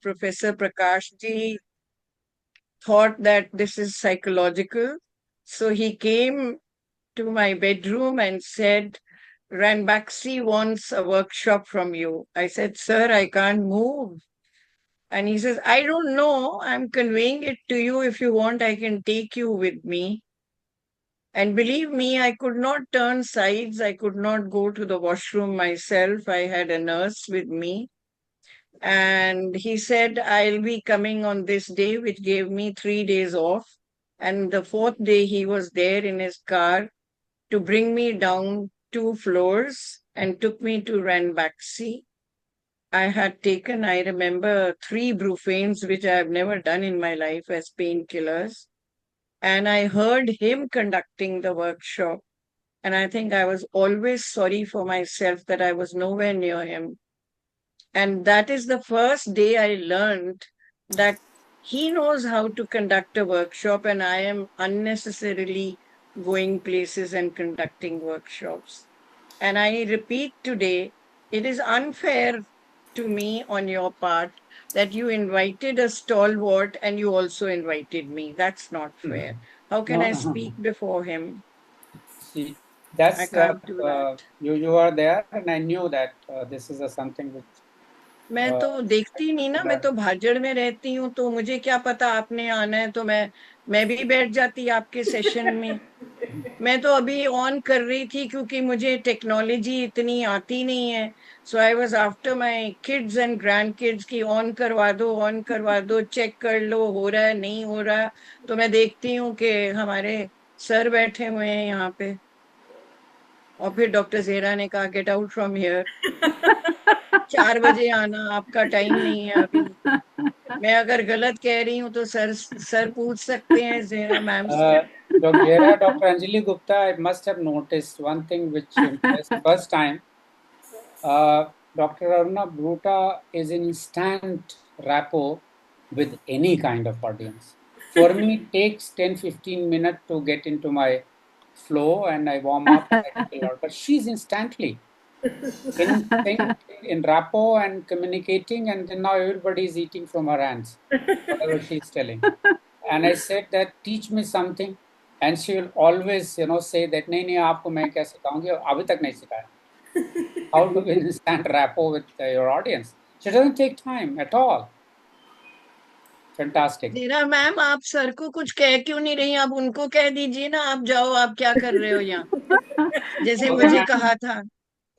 Professor Prakash ji thought that this is psychological. So he came to my bedroom and said, Ranbaxy wants a workshop from you. I said, Sir, I can't move. And he says, I don't know. I'm conveying it to you. If you want, I can take you with me. And believe me, I could not turn sides. I could not go to the washroom myself. I had a nurse with me. And he said, I'll be coming on this day, which gave me 3 days off. And the fourth day, he was there in his car to bring me down 2 floors and took me to Ranbaxy. I had taken, I remember, 3 Brufanes, which I have never done in my life as painkillers. And I heard him conducting the workshop. And I think I was always sorry for myself that I was nowhere near him. And that is the first day I learned that he knows how to conduct a workshop, and I am unnecessarily going places and conducting workshops. And I repeat today, it is unfair to me on your part that you invited a stalwart and you also invited me. That's not fair. How can No, I speak before him? see, I that's can't do that. you are there, and I knew that this is something which मैं तो देखती नहीं ना, मैं that तो भाजड़ में रहती हूँ, तो मुझे क्या पता आपने आना है, तो मैं भी बैठ जाती आपके सेशन में। मैं तो अभी ऑन कर रही थी क्योंकि मुझे टेक्नोलॉजी इतनी आती नहीं है। So I was after my kids and grandkids की ऑन करवा दो, चेक कर लो हो रहा है नहीं हो रहा। तो मैं देखती हूँ कि हमारे सर बैठे हुए हैं यहाँ पे, और फिर डॉक्टर जेरा ने कहा गेट आउट फ्रॉम हियर, 4 बजे आना, आपका टाइम नहीं है अभी। मैं अगर गलत कह रही हूँ तो सर पूछ सकते हैं जेरा मैम से। Dr. Anjali Gupta, I must have noticed one thing which impressed first time. Dr. Aruna Bruta is in instant rapport with any kind of audience. For me, it takes 10-15 minutes to get into my flow and I warm up and I take a lot. But she's instantly in rapport and communicating, and then now everybody is eating from her hands, whatever she's telling. And I said that teach me something, and she will always say that नहीं आपको मैं क्या सिखाऊंगी, अभी तक नहीं सिखाया. How to stand rapport with your audience. She doesn't take time at all. Fantastic. जेरा ma'am, आप सर को कुछ कह क्यों नहीं रही? आप उनको कह दीजिए ना, आप जाओ, आप क्या कर रहे हो यहाँ, जैसे Okay, मुझे ma'am. कहा था।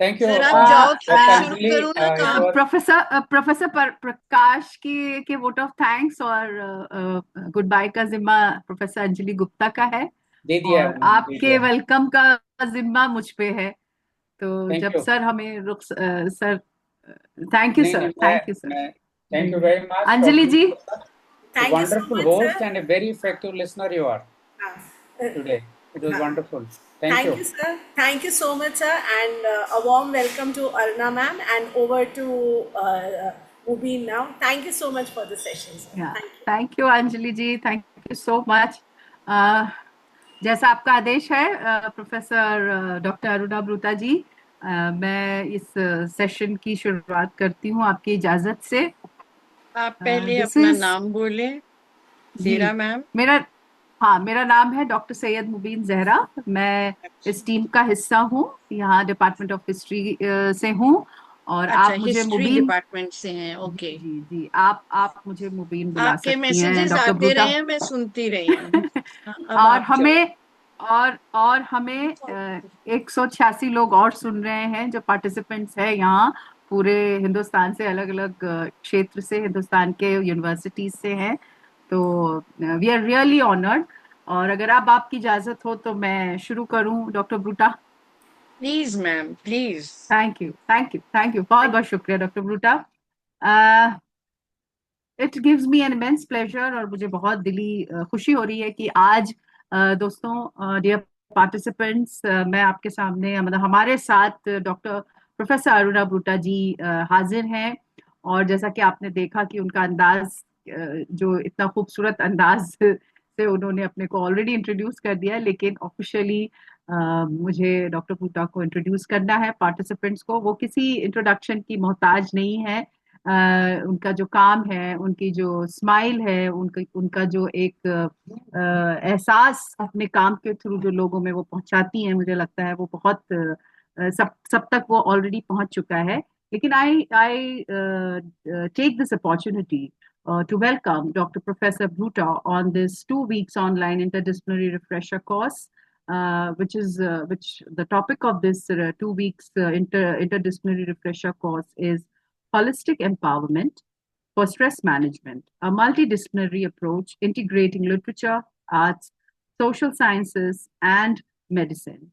Thank you. सर आप जाओ, कि मैं शुरू Anjali, करूँ ना काम? प्रोफेसर प्रकाश के वोट ऑफ थैंक्स और गुड बाय का जिम्मा प्रोफेसर अंजलि गुप्ता का है, दे दिया और उन्होंने, दे आपके दिया. वेलकम का जिम्मा मुझ पे है। तो Thank जब you. सर हमें सर थैंक यू नहीं सर, नहीं thank you sir. thank you very much. Anjali ji, A Thank you so wonderful much, host sir. and a very effective listener you are today. It was wonderful. Thank you. Sir. Thank you so much, sir. And a warm welcome to Aruna ma'am, and over to Mubin now. Thank you so much for the session, sir. Yeah. Thank you. Thank you Anjali ji, thank you so much. जैसा आपका आदेश है professor doctor Aruna Bruta ji, मैं इस session की शुरुआत करती हूँ आपकी इजाजत से। आप पहले This अपना is- नाम बोले, जी, जेरा मैम। मेरा नाम है डॉक्टर सैयद मुबीन जहरा। मैं इस टीम का हिस्सा हूँ, यहाँ डिपार्टमेंट ऑफ हिस्ट्री से हूँ, और अच्छा, आप मुझे हिस्ट्री मुबीन डिपार्टमेंट से हैं, ओके। जी जी, आप मुझे मुबीन बुला आपके सकती हैं मैसेजेस डॉक्टर आते ब्रूटा। रहे हैं, मैं सुनती रही हूँ। अब और आप जाओ। हमें 186 लोग और सुन रहे हैं जो पार्टिसिपेंट्स हैं यहाँ पूरे हिंदुस्तान से, अलग अलग क्षेत्र से, हिंदुस्तान के यूनिवर्सिटीज से हैं। तो वी आर रियली ऑनर्ड। और अगर अब आपकी इजाजत हो तो मैं शुरू करूं doctor ब्रूटा। Please ma'am, please. Thank you, thank you, thank you, बहुत बहुत शुक्रिया doctor ब्रूटा। It gives me an immense pleasure, और मुझे बहुत दिली खुशी हो रही है कि आज दोस्तों, डियर पार्टिसिपेंट्स, मैं आपके सामने, मतलब हमारे साथ डॉक्टर प्रोफेसर अरुणा ब्रूटा जी हाजिर हैं। और जैसा कि आपने देखा कि उनका अंदाज, जो इतना खूबसूरत अंदाज से उन्होंने अपने को ऑलरेडी इंट्रोड्यूस कर दिया, लेकिन ऑफिशियली मुझे डॉक्टर ब्रूटा को इंट्रोड्यूस करना है पार्टिसिपेंट्स को। वो किसी इंट्रोडक्शन की मोहताज नहीं है, उनका जो काम है, उनकी जो स्माइल है, उनका जो एक एहसास अपने काम के थ्रू जो लोगों में वो पहुंचाती हैं, मुझे लगता है वो बहुत सब सब तक वो ऑलरेडी पहुंच चुका है. लेकिन आई take this opportunity to welcome Dr. Professor Bhuta on this 2 weeks online interdisciplinary refresher course, which the topic of this 2 weeks interdisciplinary refresher course is holistic empowerment for stress management, a multidisciplinary approach integrating literature, arts, social sciences, and medicine.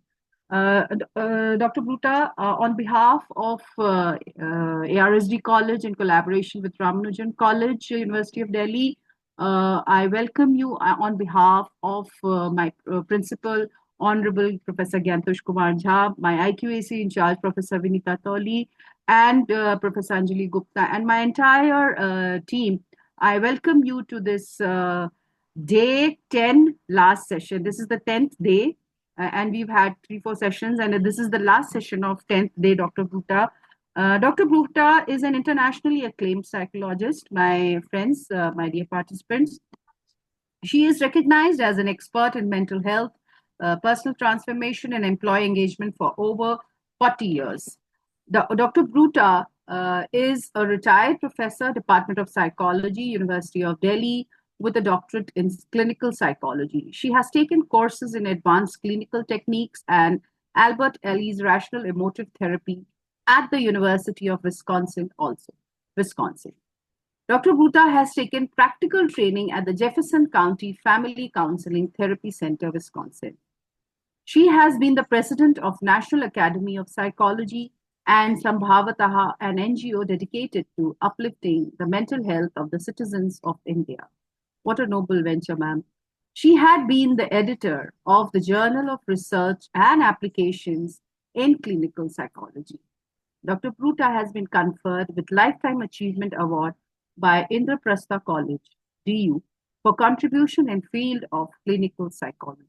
Dr. Bhuta, on behalf of ARSD College in collaboration with Ramanujan College, University of Delhi, I welcome you on behalf of my principal, Honorable Professor Gyantosh Kumar Jha, my IQAC in charge, Professor Vinita Toli, and Professor Anjali Gupta, and my entire team. I welcome you to this day 10 last session. This is the 10th day, and we've had 3-4 sessions, and this is the last session of 10th day, Dr. Bhuta. Dr. Bhuta is an internationally acclaimed psychologist, my friends, my dear participants. She is recognized as an expert in mental health, personal transformation, and employee engagement for over 40 years. Dr. Bhuta is a retired professor, Department of Psychology, University of Delhi, with a doctorate in clinical psychology. She has taken courses in advanced clinical techniques and Albert Ellis rational emotive therapy at the University of Wisconsin, Wisconsin. Dr. Bhuta has taken practical training at the Jefferson County Family Counseling Therapy Center, Wisconsin. She has been the president of National Academy of Psychology and Sambhavataha, an NGO dedicated to uplifting the mental health of the citizens of India. What a noble venture, ma'am. She had been the editor of the Journal of Research and Applications in Clinical Psychology. Dr. Bhuta has been conferred with Lifetime Achievement Award by Indraprastha College, DU, for contribution in field of clinical psychology.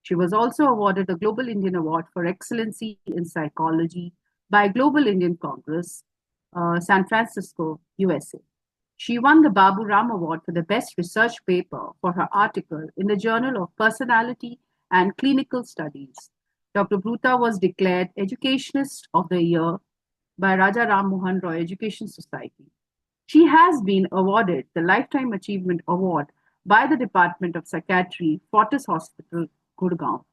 She was also awarded the Global Indian Award for Excellency in Psychology by Global Indian Congress, San Francisco, USA. She won the Babu Ram Award for the Best Research Paper for her article in the Journal of Personality and Clinical Studies. Dr. Bhuta was declared Educationist of the Year by Raja Ram Mohan Roy Education Society. She has been awarded the Lifetime Achievement Award by the Department of Psychiatry, Fortis Hospital, Gurgaon.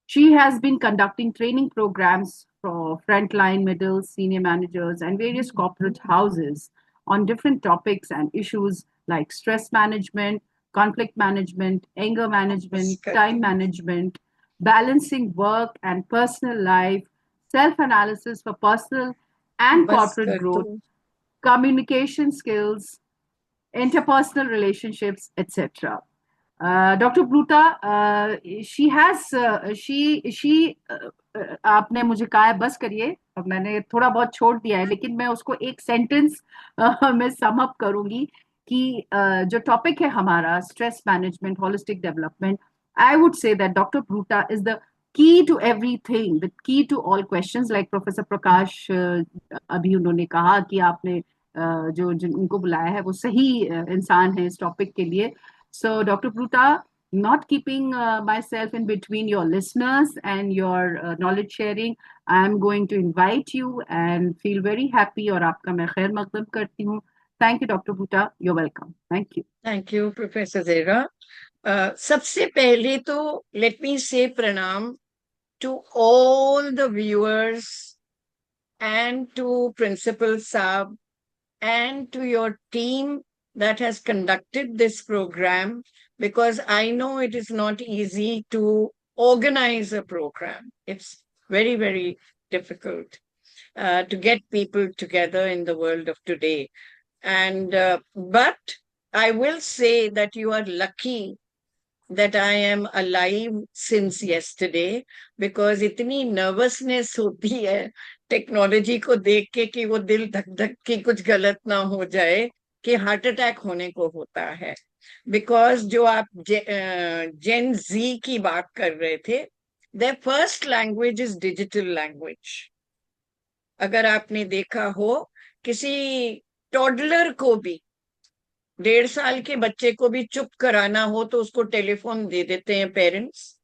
She has been conducting training programs for frontline, middle, senior managers, and various corporate houses on different topics and issues like stress management, conflict management, anger management, time management, balancing work and personal life, self-analysis for personal and corporate growth, communication skills, interpersonal relationships, etc. Dr. Bhuta, आपने मुझे कहा है बस करिए, अब मैंने थोड़ा बहुत छोड़ दिया है, लेकिन मैं उसको एक सेंटेंस में सम अप करूंगी कि जो टॉपिक है हमारा stress management, holistic development, I would say that doctor ब्रूटा is the key to everything, the key to all questions, like Professor Prakash अभी उन्होंने कहा कि आपने जो उनको बुलाया है वो सही इंसान है इस टॉपिक के लिए. So Dr. Bhuta, not keeping myself in between your listeners and your knowledge sharing, I'm going to invite you and feel very happy और आपका मैं खैर मकदम करती हूँ. Thank you, Dr. Bhuta. You're welcome. Thank you. Thank you, Professor Zehra. सबसे पहले तो let me say pranam to all the viewers and to Principal Saab and to your team that has conducted this program, because I know it is not easy to organize a program. It's very, very difficult to get people together in the world of today. And but I will say that you are lucky that I am alive since yesterday, because इतनी nervousness होती है technology को देख के कि वो दिल धक धक की कुछ गलत ना हो जाए कि हार्ट अटैक होने को होता है. बिकॉज जो आप जेन जी की बात कर रहे थे, their first language is digital language. अगर आपने देखा हो किसी टॉडलर को भी, 1.5 साल के बच्चे को भी चुप कराना हो तो उसको टेलीफोन दे देते हैं पेरेंट्स,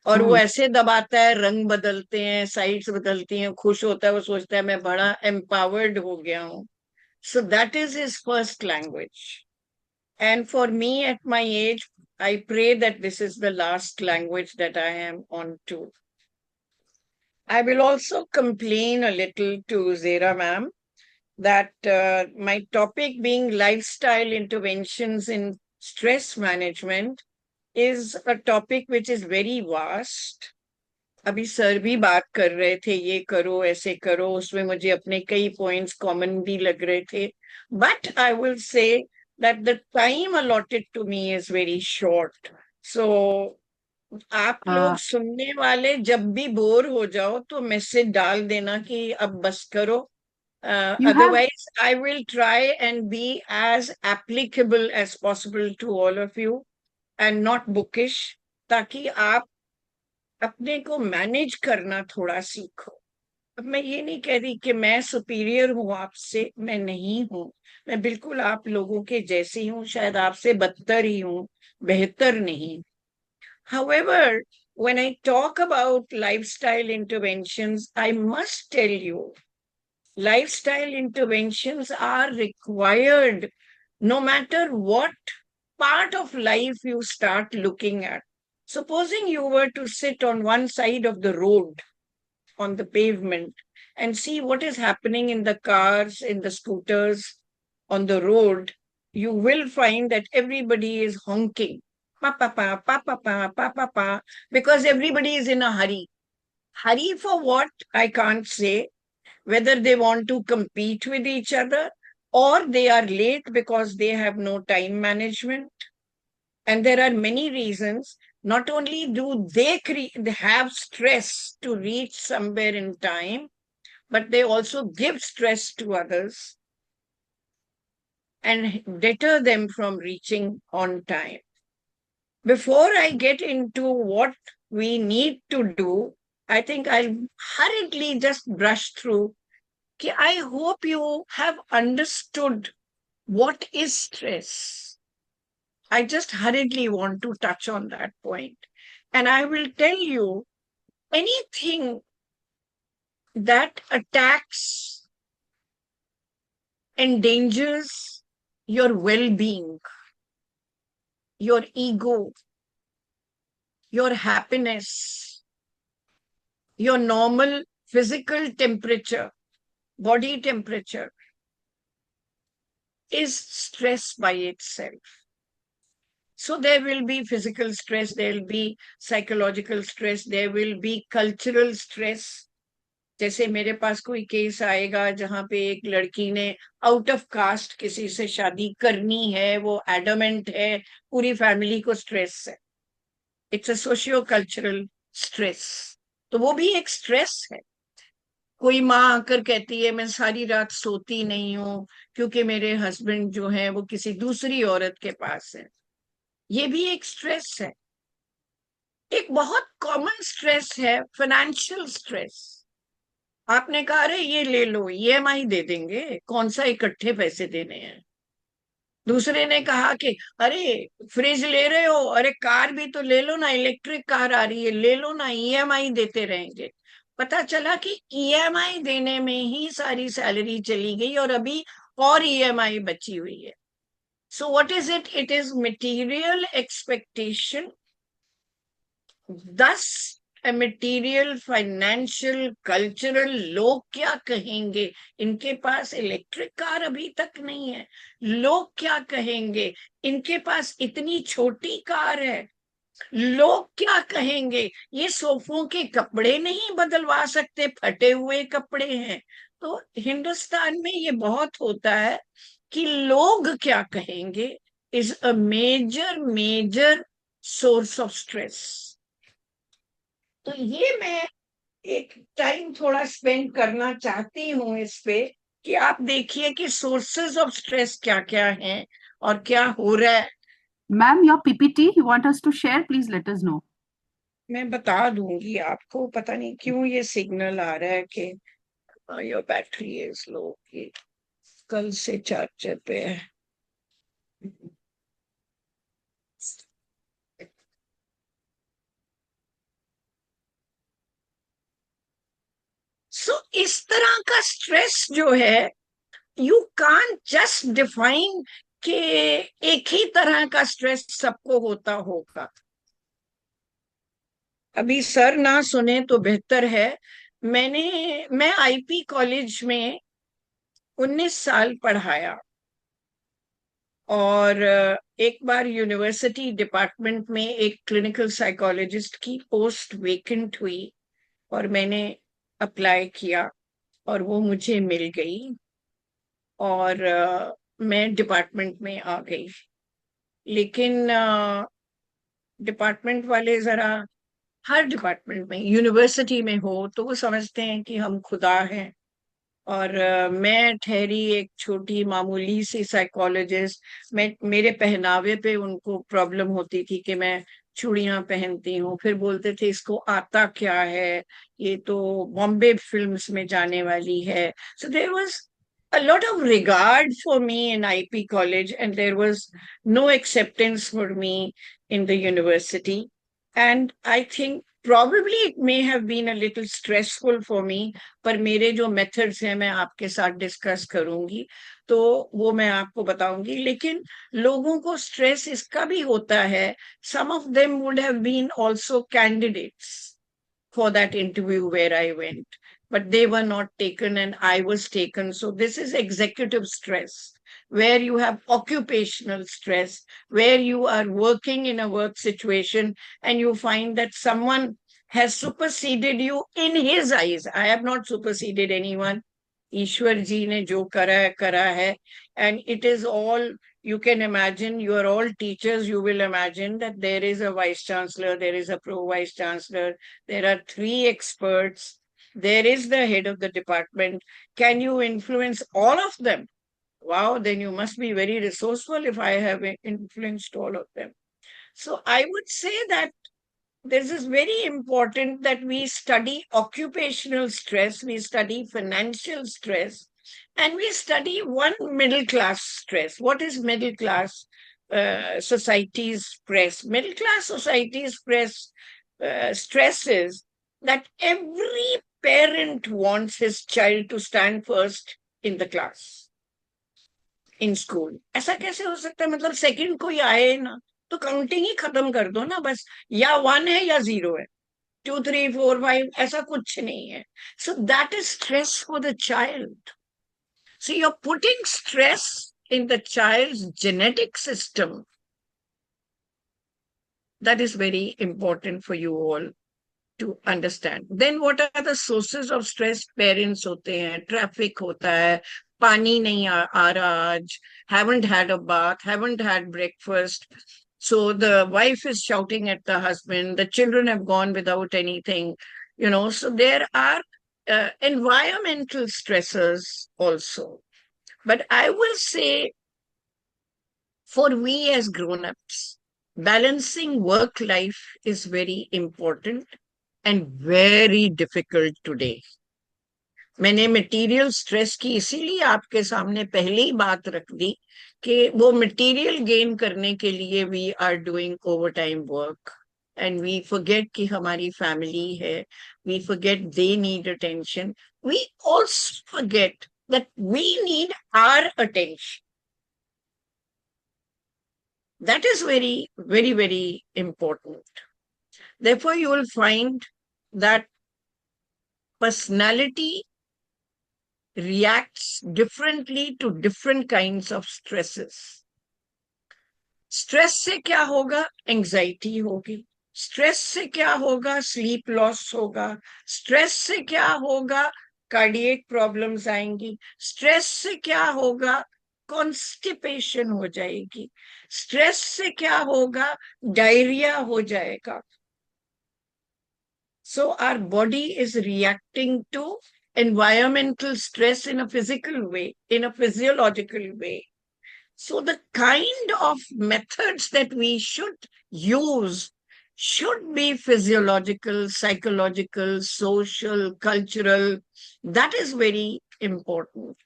और वो ऐसे दबाता है, रंग बदलते हैं, साइड्स बदलती हैं, खुश होता है, वो सोचता है मैं बड़ा एम्पावर्ड हो गया हूँ. So that is his first language. And for me at my age, I pray that this is the last language that I am on to. I will also complain a little to Zera ma'am that my topic being lifestyle interventions in stress management is a topic which is very vast. अभी sir भी बात कर रहे थे, ये करो ऐसे करो, उसमें मुझे अपने कई पॉइंट्स कॉमन भी लग रहे थे. But I will say that the time allotted to me is very short. So आप लोग सुनने वाले जब भी बोर हो जाओ तो मैसेज डाल देना कि अब बस करो. Otherwise, I will try and be as applicable as possible to all of you and not bookish, ताकि आप अपने को मैनेज करना थोड़ा सीखो. अब मैं ये नहीं कह रही कि मैं सुपीरियर हूं आपसे, मैं नहीं हूं. मैं बिल्कुल आप लोगों के जैसी हूं, शायद आपसे बदतर ही हूं, बेहतर नहीं. However, when I talk about lifestyle interventions, I must tell you, lifestyle interventions are required no matter what part of life you start looking at. Supposing you were to sit on one side of the road, on the pavement, and see what is happening in the cars, in the scooters, on the road, you will find that everybody is honking. Pa pa pa pa pa pa pa pa pa, because everybody is in a hurry. Hurry for what? I can't say. Whether they want to compete with each other or they are late because they have no time management. And there are many reasons. Not only do they have stress to reach somewhere in time, but they also give stress to others and deter them from reaching on time. Before I get into what we need to do, I think I'll hurriedly just brush through. I hope you have understood what is stress. I just hurriedly want to touch on that point. And I will tell you, anything that attacks, endangers your well-being, your ego, your happiness, your normal physical temperature, body temperature, is stress by itself. So there will be physical stress, there will be psychological stress, there will be cultural stress. जैसे मेरे पास कोई case आएगा जहां पे एक लड़की ने out of cast किसी से शादी करनी है, वो एडमेंट है, पूरी फैमिली को स्ट्रेस है. It's a socio cultural stress. तो वो भी एक स्ट्रेस है. कोई माँ आकर कहती है मैं सारी रात सोती नहीं हूँ क्योंकि मेरे हस्बैंड जो है वो किसी दूसरी औरत के पास है. ये भी एक स्ट्रेस है. एक बहुत कॉमन स्ट्रेस है फाइनेंशियल स्ट्रेस. आपने कहा अरे ये ले लो, ईएमआई दे देंगे, कौन सा इकट्ठे पैसे देने हैं. दूसरे ने कहा कि अरे फ्रिज ले रहे हो, अरे कार भी तो ले लो ना, इलेक्ट्रिक कार आ रही है, ले लो ना, ईएमआई देते रहेंगे. पता चला कि ईएमआई देने में ही सारी सैलरी चली गई और अभी और ईएमआई बची हुई है. So what is it? It is material expectation. दस मटेरियल, फाइनेंशियल, कल्चरल. लोग क्या कहेंगे, इनके पास इलेक्ट्रिक कार अभी तक नहीं है, लोग क्या कहेंगे, इनके पास इतनी छोटी कार है, लोग क्या कहेंगे, ये सोफों के कपड़े नहीं बदलवा सकते, फटे हुए कपड़े हैं. तो हिंदुस्तान में ये बहुत होता है कि लोग क्या कहेंगे is a major source of stress. तो ये मैं एक टाइम थोड़ा स्पेंड करना चाहती हूँ इस पे कि आप देखिए कि सोर्सेज ऑफ स्ट्रेस क्या क्या हैं और क्या हो रहा है. Ma'am, your PPT you want us to share, please let us know. मैं बता दूंगी आपको. पता नहीं क्यों ये सिग्नल आ रहा है कि योर बैटरी इज लो. कल से चार्जर पे है। सो इस तरह का स्ट्रेस जो है, यू कांट जस्ट डिफाइन कि एक ही तरह का स्ट्रेस सबको होता होगा। अभी सर ना सुने तो बेहतर है। मैं आईपी कॉलेज में 19 साल पढ़ाया, और एक बार यूनिवर्सिटी डिपार्टमेंट में एक क्लिनिकल साइकोलॉजिस्ट की पोस्ट वेकेंट हुई, और मैंने अप्लाई किया और वो मुझे मिल गई, और मैं डिपार्टमेंट में आ गई। लेकिन डिपार्टमेंट वाले जरा, हर डिपार्टमेंट में, यूनिवर्सिटी में हो तो वो समझते हैं कि हम खुदा हैं, और मैं ठहरी एक छोटी मामूली सी साइकोलॉजिस्ट। मेरे पहनावे पे उनको प्रॉब्लम होती थी कि मैं चूड़ियां पहनती हूँ, फिर बोलते थे इसको आता क्या है, ये तो बॉम्बे फिल्म्स में जाने वाली है। So there was a lot of regard for me in IP college, and there was no acceptance for me in the university. And I think probably it may have been a little stressful for me, पर मेरे जो methods हैं मैं आपके साथ discuss करूंगी, तो वो मैं आपको बताऊंगी। लेकिन लोगों को स्ट्रेस इसका भी होता है, some of them would have been also candidates for that interview where I went, but they were not taken and I was taken. So this is executive stress, where you have occupational stress, where you are working in a work situation and you find that someone has superseded you in his eyes. I have not superseded anyone. ईश्वर जी ने जो करा है, and it is all, you can imagine, you are all teachers, you will imagine that there is a vice chancellor, there is a pro vice chancellor, there are 3 experts, there is the head of the department. Can you influence all of them? Wow, then you must be very resourceful if I have influenced all of them. So I would say that this is very important that we study occupational stress, we study financial stress, and we study one middle class stress. What is middle class society's stress? Middle class society's stress is that every parent wants his child to stand first in the class, in school. ऐसा कैसे हो सकता है? मतलब second कोई आए ना, तो काउंटिंग ही खत्म कर दो ना, बस या 1 है या 0 है, 2 3 4 5 ऐसा कुछ नहीं है. So that is stress for the child. So you're putting stress in the child's genetic system. That is very important for you all to understand. Then what are the sources of stress? Parents होते हैं, traffic होता है, पानी नहीं आ रहा आज, haven't had a bath, haven't had breakfast. So the wife is shouting at the husband, the children have gone without anything, so there are environmental stressors also. But I will say, for we as grown-ups, balancing work life is very important and very difficult today. मैंने material stress की इसीलिए आपके सामने पहली बात रख दी कि वो मटेरियल गेन करने के लिए we are doing over time work, and we forget कि हमारी फैमिली है, we forget they need attention, we also forget that we need our attention. That is very, very, very important. Therefore, you will find that personality reacts differently to different kinds of stresses. Stress से क्या होगा? Anxiety होगी. Stress से क्या होगा? Sleep loss होगा. Stress से क्या होगा? Cardiac problems आएंगी. Stress से क्या होगा? Constipation हो जाएगी. Stress से क्या होगा? Diarrhea हो जाएगा. So our body is reacting to environmental stress in a physical way, in a physiological way. So the kind of methods that we should use should be physiological, psychological, social, cultural. That is very important.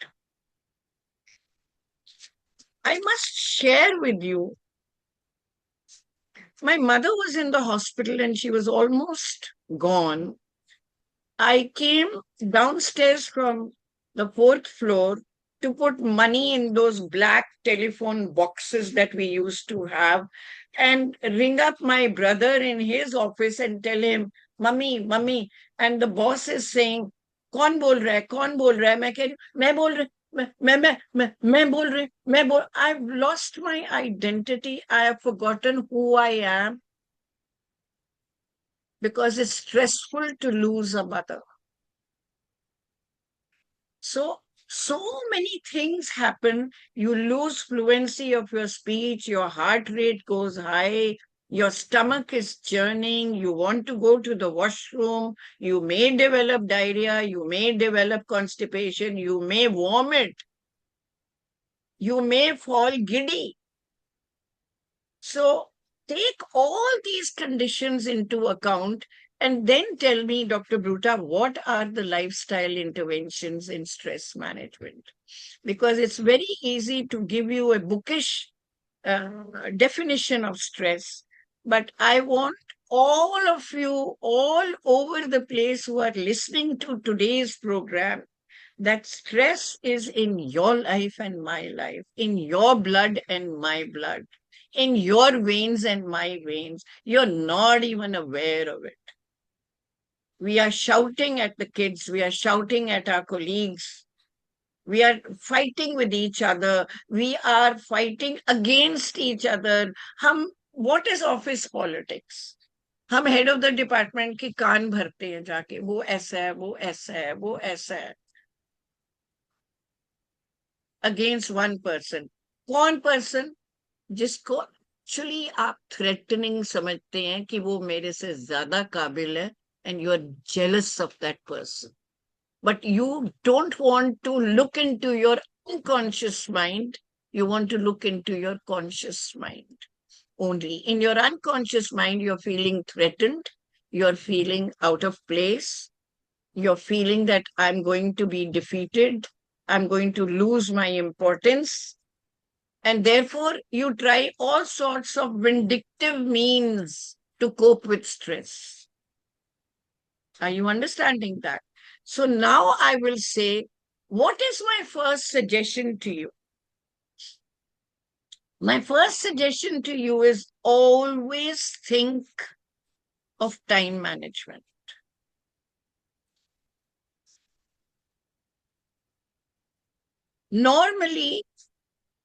I must share with you, my mother was in the hospital and she was almost gone. I came downstairs from the fourth floor to put money in those black telephone boxes that we used to have and ring up my brother in his office and tell him, Mummy, Mummy. And the boss is saying, कौन बोल रहा है कौन बोल रहा है मैं कह रही मैं बोल रही मैं बोल रही मैं बोल I've lost my identity. I have forgotten who I am because it's stressful to lose a mother. So many things happen. You lose fluency of your speech, your heart rate goes high, your stomach is churning, you want to go to the washroom, you may develop diarrhea, you may develop constipation, you may vomit, you may fall giddy. So take all these conditions into account and then tell me, Dr. Bruta, what are the lifestyle interventions in stress management? Because it's very easy to give you a bookish definition of stress, but I want all of you all over the place who are listening to today's program that stress is in your life and my life, in your blood and my blood, in your veins and my veins. You're not even aware of it. We are shouting at the kids, we are shouting at our colleagues, we are fighting with each other, we are fighting against each other. What is office politics? हम head of the department के कान भरते हैं जाके, वो ऐसा है वो ऐसा है वो ऐसा है, अगेंस्ट वन पर्सन. कौन पर्सन? जिसको एक्चुअली आप थ्रेटनिंग समझते हैं कि वो मेरे से ज्यादा काबिल है, and you are jealous of that person. But you don't want to look into your unconscious mind. You want to look into your conscious mind. Only in your unconscious mind, you're feeling threatened. You're feeling out of place. You're feeling that I'm going to be defeated. I'm going to lose my importance. And therefore, you try all sorts of vindictive means to cope with stress. Are you understanding that? So now I will say, what is my first suggestion to you? My first suggestion to you is always think of time management. Normally,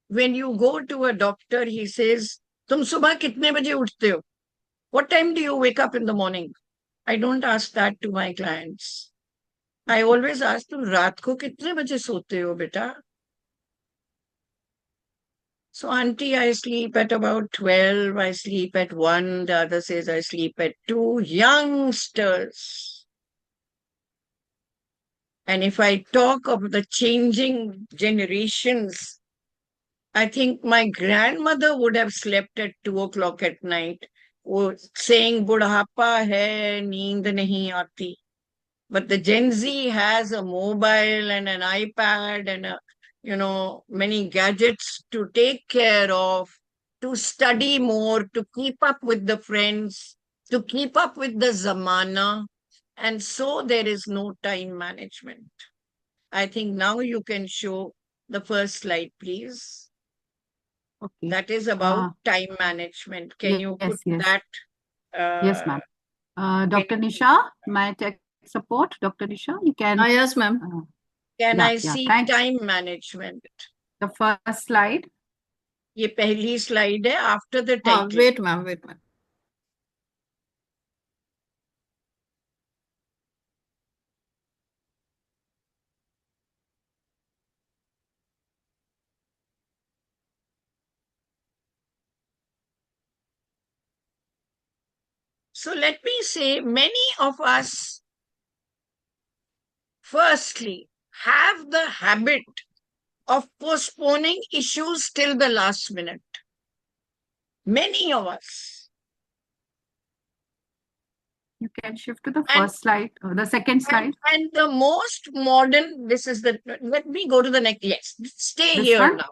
when you go to a doctor, he says, "Tum subah kitne baje uthte ho? What time do you wake up in the morning?" I don't ask that to my clients. I always ask, "Tum raat ko kitne baje sote ho, beta?" So, auntie, I sleep at about 12, I sleep at 1, the other says I sleep at 2. Youngsters. And if I talk of the changing generations, I think my grandmother would have slept at 2 o'clock at night, saying, "Budhapa hai, neend nahi aati." But the Gen Z has a mobile and an iPad and many gadgets to take care of, to study more, to keep up with the friends, to keep up with the zamana. And so there is no time management. I think now you can show the first slide, please. Okay. That is about time management. Can you put yes. that? Yes, ma'am. Dr. Nisha, my tech support. Dr. Nisha, you can. Yes, ma'am. Can I see time management? The first slide. ये पहली slide है after the title. Wait, ma'am. So let me say, many of us, firstly, have the habit of postponing issues till the last minute. Many of us. You can shift to the first slide, or the second slide. And the most modern, let me go to the next, yes, stay This here one? now.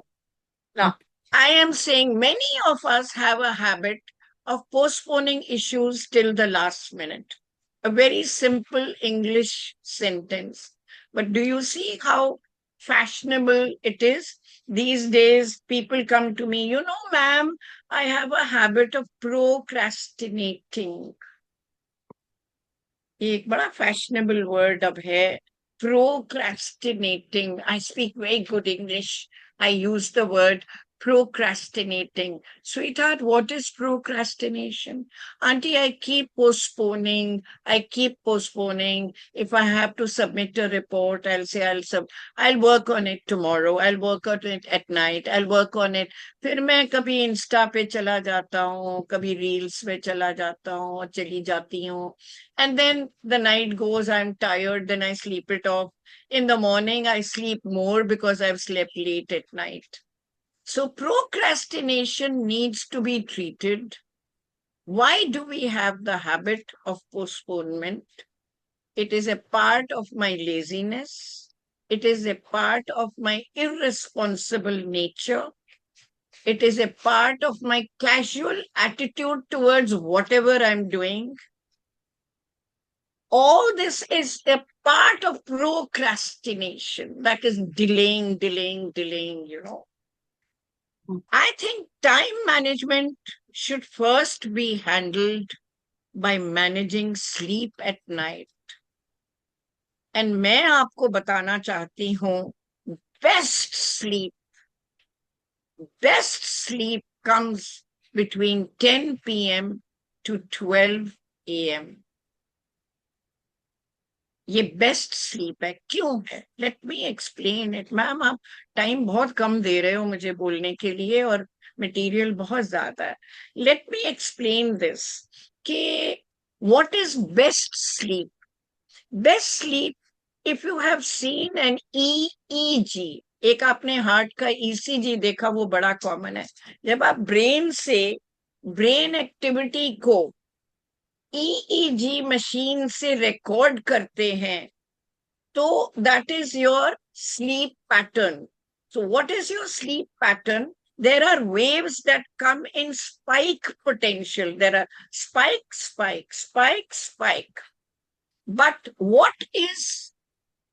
Now, I am saying many of us have a habit of postponing issues till the last minute. A very simple English sentence. But do you see how fashionable it is? These days, people come to me, ma'am, I have a habit of procrastinating. ये एक बड़ा fashionable word अब है. Procrastinating. I speak very good English. I use the word procrastinating. Sweetheart, what is procrastination? Auntie, I keep postponing. If I have to submit a report, I'll say I'll work on it tomorrow. I'll work on it at night. I'll work on it. फिर मैं कभी Insta पे चला जाता हूँ, कभी reels पे चला जाता हूँ, चली जाती हूँ. And then the night goes, I'm tired, then I sleep it off. In the morning, I sleep more because I've slept late at night. So procrastination needs to be treated. Why do we have the habit of postponement? It is a part of my laziness. It is a part of my irresponsible nature. It is a part of my casual attitude towards whatever I'm doing. All this is a part of procrastination, that is delaying. I think time management should first be handled by managing sleep at night. And मैं आपको बताना चाहती हूँ, best sleep comes between 10 p.m. to 12 a.m. ये best sleep है. क्यों है? Let me explain it. Ma'am, आप टाइम बहुत कम दे रहे हो मुझे बोलने के लिए और मटेरियल बहुत ज्यादा है. लेट मी एक्सप्लेन दिस कि what is best sleep. Best sleep, if you have seen an EEG, एक आपने हार्ट का ईसीजी देखा, वो बड़ा कॉमन है. जब आप ब्रेन एक्टिविटी को ईईजी मशीन से रिकॉर्ड करते हैं, तो that is your sleep pattern. So what is your sleep pattern? There are waves that come in spike potential. There are spike. But what is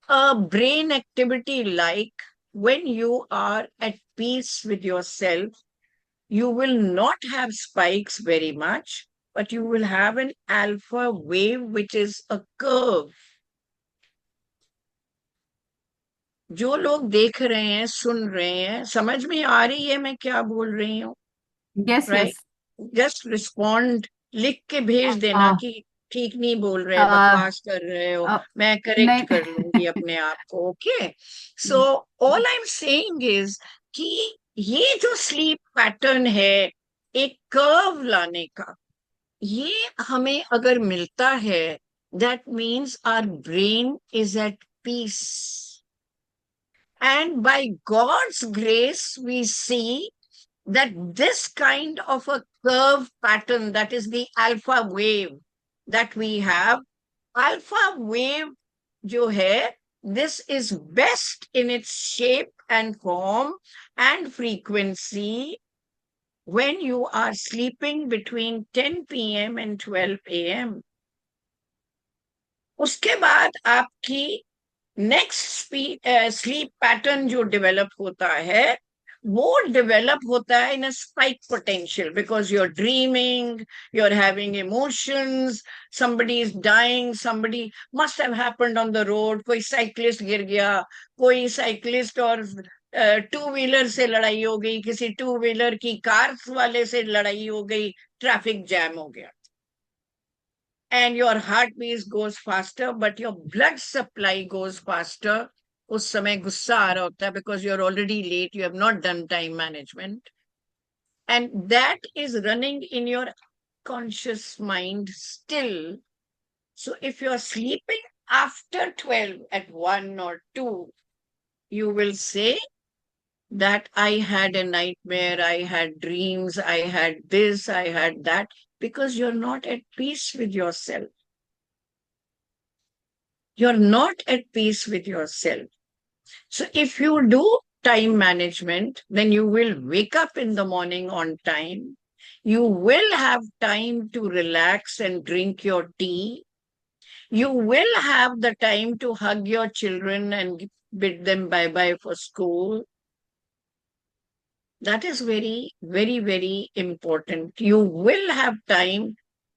a brain activity like when you are at peace with yourself? You will not have spikes very much, but you will have an alpha wave, which is a curve. जो लोग देख रहे हैं, सुन रहे हैं, समझ में आ रही है मैं क्या बोल रही हूँ? Yes, Right? yes. Just respond, लिख के भेज देना कि ठीक नहीं बोल रहे, बकवास कर रहे हो. मैं करेक्ट कर लूंगी अपने आप को. Okay. So all I am saying is कि ये जो स्लीप पैटर्न है, एक कर्व लाने का, ये हमें अगर मिलता है, that means our brain is at peace. And by God's grace, we see that this kind of a curve pattern, that is the alpha wave that we have, alpha wave जो है, this is best in its shape and form and frequency when you are sleeping between 10 p.m. and 12 a.m. उसके बाद आपकी next sleep pattern जो develop होता है, वो develop होता है in a spike potential, because you are dreaming, you are having emotions, somebody is dying, somebody must have happened on the road, कोई साइकिलिस्ट गिर गया, कोई साइकिलिस्ट और टू व्हीलर से लड़ाई हो गई, किसी टू व्हीलर की कार वाले से लड़ाई हो गई, ट्रैफिक जैम हो गया, and your heartbeat goes faster, but your blood supply goes faster. उस समय गुस्सा आ रहा होता है because you're already late, you have not done time management. And that is running in your conscious mind still. So if you're sleeping after 12 at 1 or 2, you will say that I had a nightmare, I had dreams, I had this, I had that, because you're not at peace with yourself. You're not at peace with yourself. So if you do time management, then you will wake up in the morning on time. You will have time to relax and drink your tea. You will have the time to hug your children and bid them bye-bye for school. That is very, very, very important. You will have time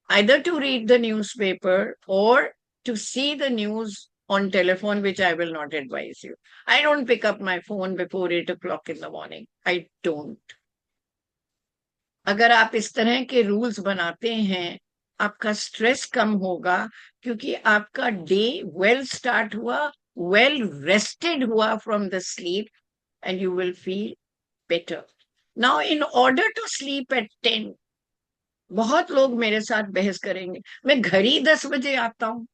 either to read the newspaper or to see the news on telephone, which I will not advise you. I don't pick up my phone before 8 o'clock in the morning. I don't. अगर आप इस तरह के rules बनाते हैं, आपका stress कम होगा, क्योंकि आपका डे वेल स्टार्ट हुआ, वेल रेस्टेड हुआ from the sleep, and you will feel better. Now, in order to sleep at 10, बहुत लोग मेरे साथ बहस करेंगे, मैं घर ही 10 बजे आता हूं,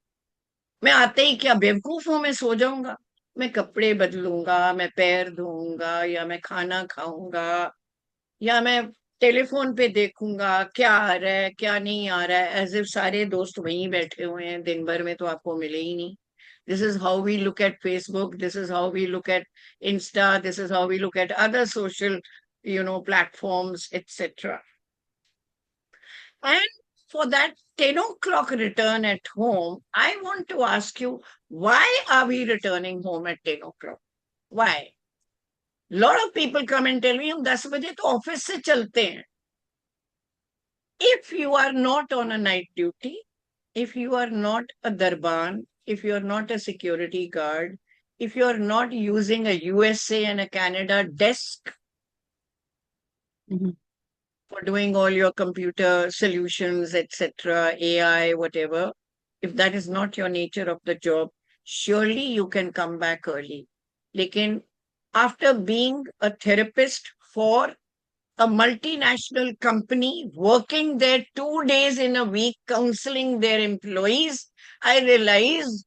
मैं आते ही क्या बेवकूफ हूं, मैं सो जाऊंगा, मैं कपड़े बदलूंगा, मैं पैर धोऊंगा, या मैं खाना खाऊंगा, या मैं टेलीफोन पे देखूंगा क्या आ रहा है क्या नहीं आ रहा है, एज इफ सारे दोस्त वहीं बैठे हुए हैं, दिन भर में तो आपको मिले ही नहीं. This is how we look at Facebook. This is how we look at Insta. This is how we look at other social, platforms, etc. And for that 10 o'clock return at home, I want to ask you, why are we returning home at 10 o'clock? Why? Lot of people come and tell me, हम 10 बजे तो office से चलते हैं. If you are not on a night duty, if you are not a darban, if you are not a security guard, if you are not using a USA and a Canada desk for doing all your computer solutions, etc., AI, whatever, if that is not your nature of the job, surely you can come back early. Lekin after being a therapist for a multinational company, working there 2 days in a week, counseling their employees, I realized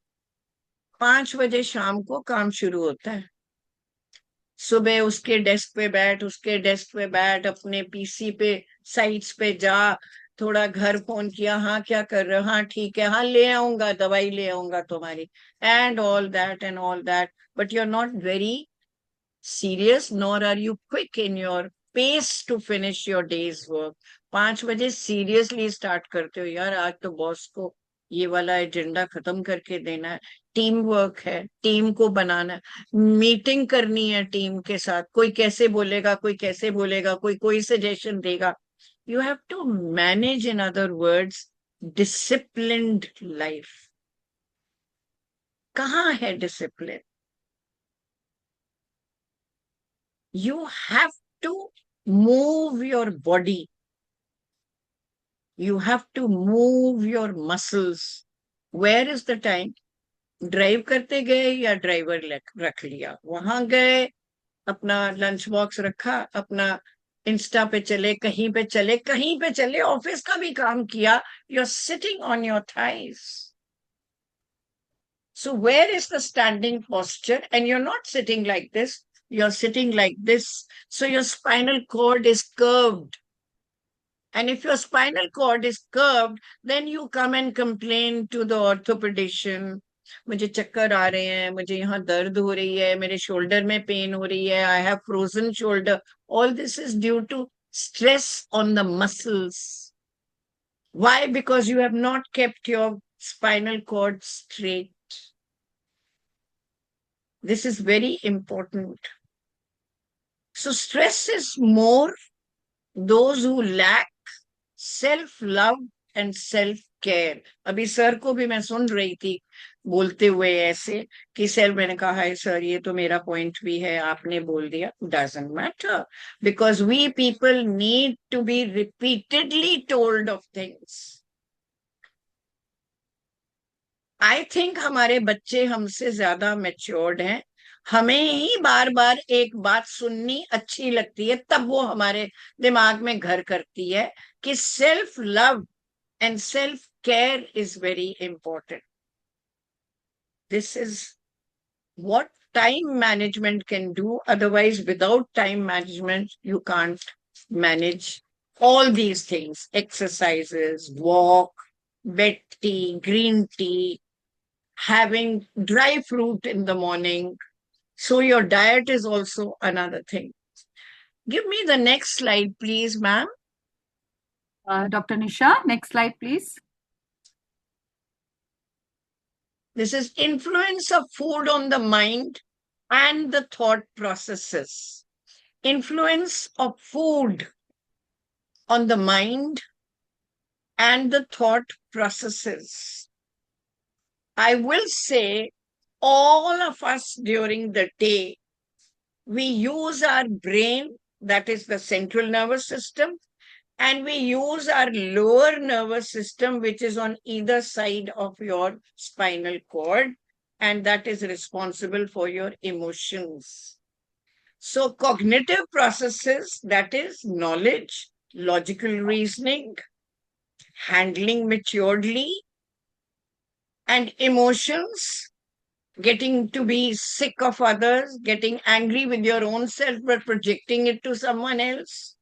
5 बजे शाम को काम शुरू होता है. सुबह उसके desk पे बैठ, अपने पीसी पे साइट्स पे जा, थोड़ा घर फोन किया, हाँ क्या कर रहे हो, हाँ ठीक है, हाँ ले आऊंगा, दवाई ले आऊंगा तुम्हारी, and all that, but you're not very serious, nor are you quick in your pace to finish your day's work. 5 बजे सीरियसली स्टार्ट करते हो, यार आज तो बॉस को ये वाला एजेंडा खत्म करके देना है, टीम वर्क है, टीम को बनाना है, मीटिंग करनी है टीम के साथ, कोई कैसे बोलेगा, कोई सजेशन देगा. You have to manage, in other words, disciplined life. कहाँ है discipline? You have to move your body. You have to move your muscles. Where is the time? Drive करते गए या ड्राइवर रख लिया, वहां गए, अपना लंच बॉक्स रखा, अपना इंस्टा पे चले, कहीं पे चले, ऑफिस का भी काम किया. You're sitting on your thighs. So where is the standing posture? And you're not sitting like this. You're sitting like this. So your spinal cord is curved. And if your spinal cord is curved, then you come and complain to the orthopedician. मुझे चक्कर आ रहे हैं, मुझे यहाँ दर्द हो रही है, मेरे शोल्डर में पेन हो रही है, I have frozen shoulder. All this is due to stress on the muscles. Why? Because you have not kept your spinal cord straight. This is very important. So stress is more those who lack self-love and self-care. अभी sir को भी मैं सुन रही थी बोलते हुए ऐसे कि सर, मैंने कहा है सर ये तो मेरा पॉइंट भी है, आपने बोल दिया. Doesn't matter, because we people need to be repeatedly told of things. I think हमारे बच्चे हमसे ज्यादा मैच्योर्ड हैं. हमें ही बार बार एक बात सुननी अच्छी लगती है, तब वो हमारे दिमाग में घर करती है कि self love and self care is very important. This is what time management can do. Otherwise, without time management, you can't manage all these things: exercises, walk, wet tea, green tea, having dry fruit in the morning, So your diet is also another thing. Give me the next slide, please, ma'am. Dr. Nisha, next slide, please. This is influence of food on the mind and the thought processes. Influence of food on the mind and the thought processes. I will say all of us during the day, we use our brain, that is the central nervous system, and we use our lower nervous system, which is on either side of your spinal cord, and that is responsible for your emotions. So cognitive processes, that is knowledge, logical reasoning, handling maturely, and emotions, getting to be sick of others, getting angry with your own self but projecting it to someone else.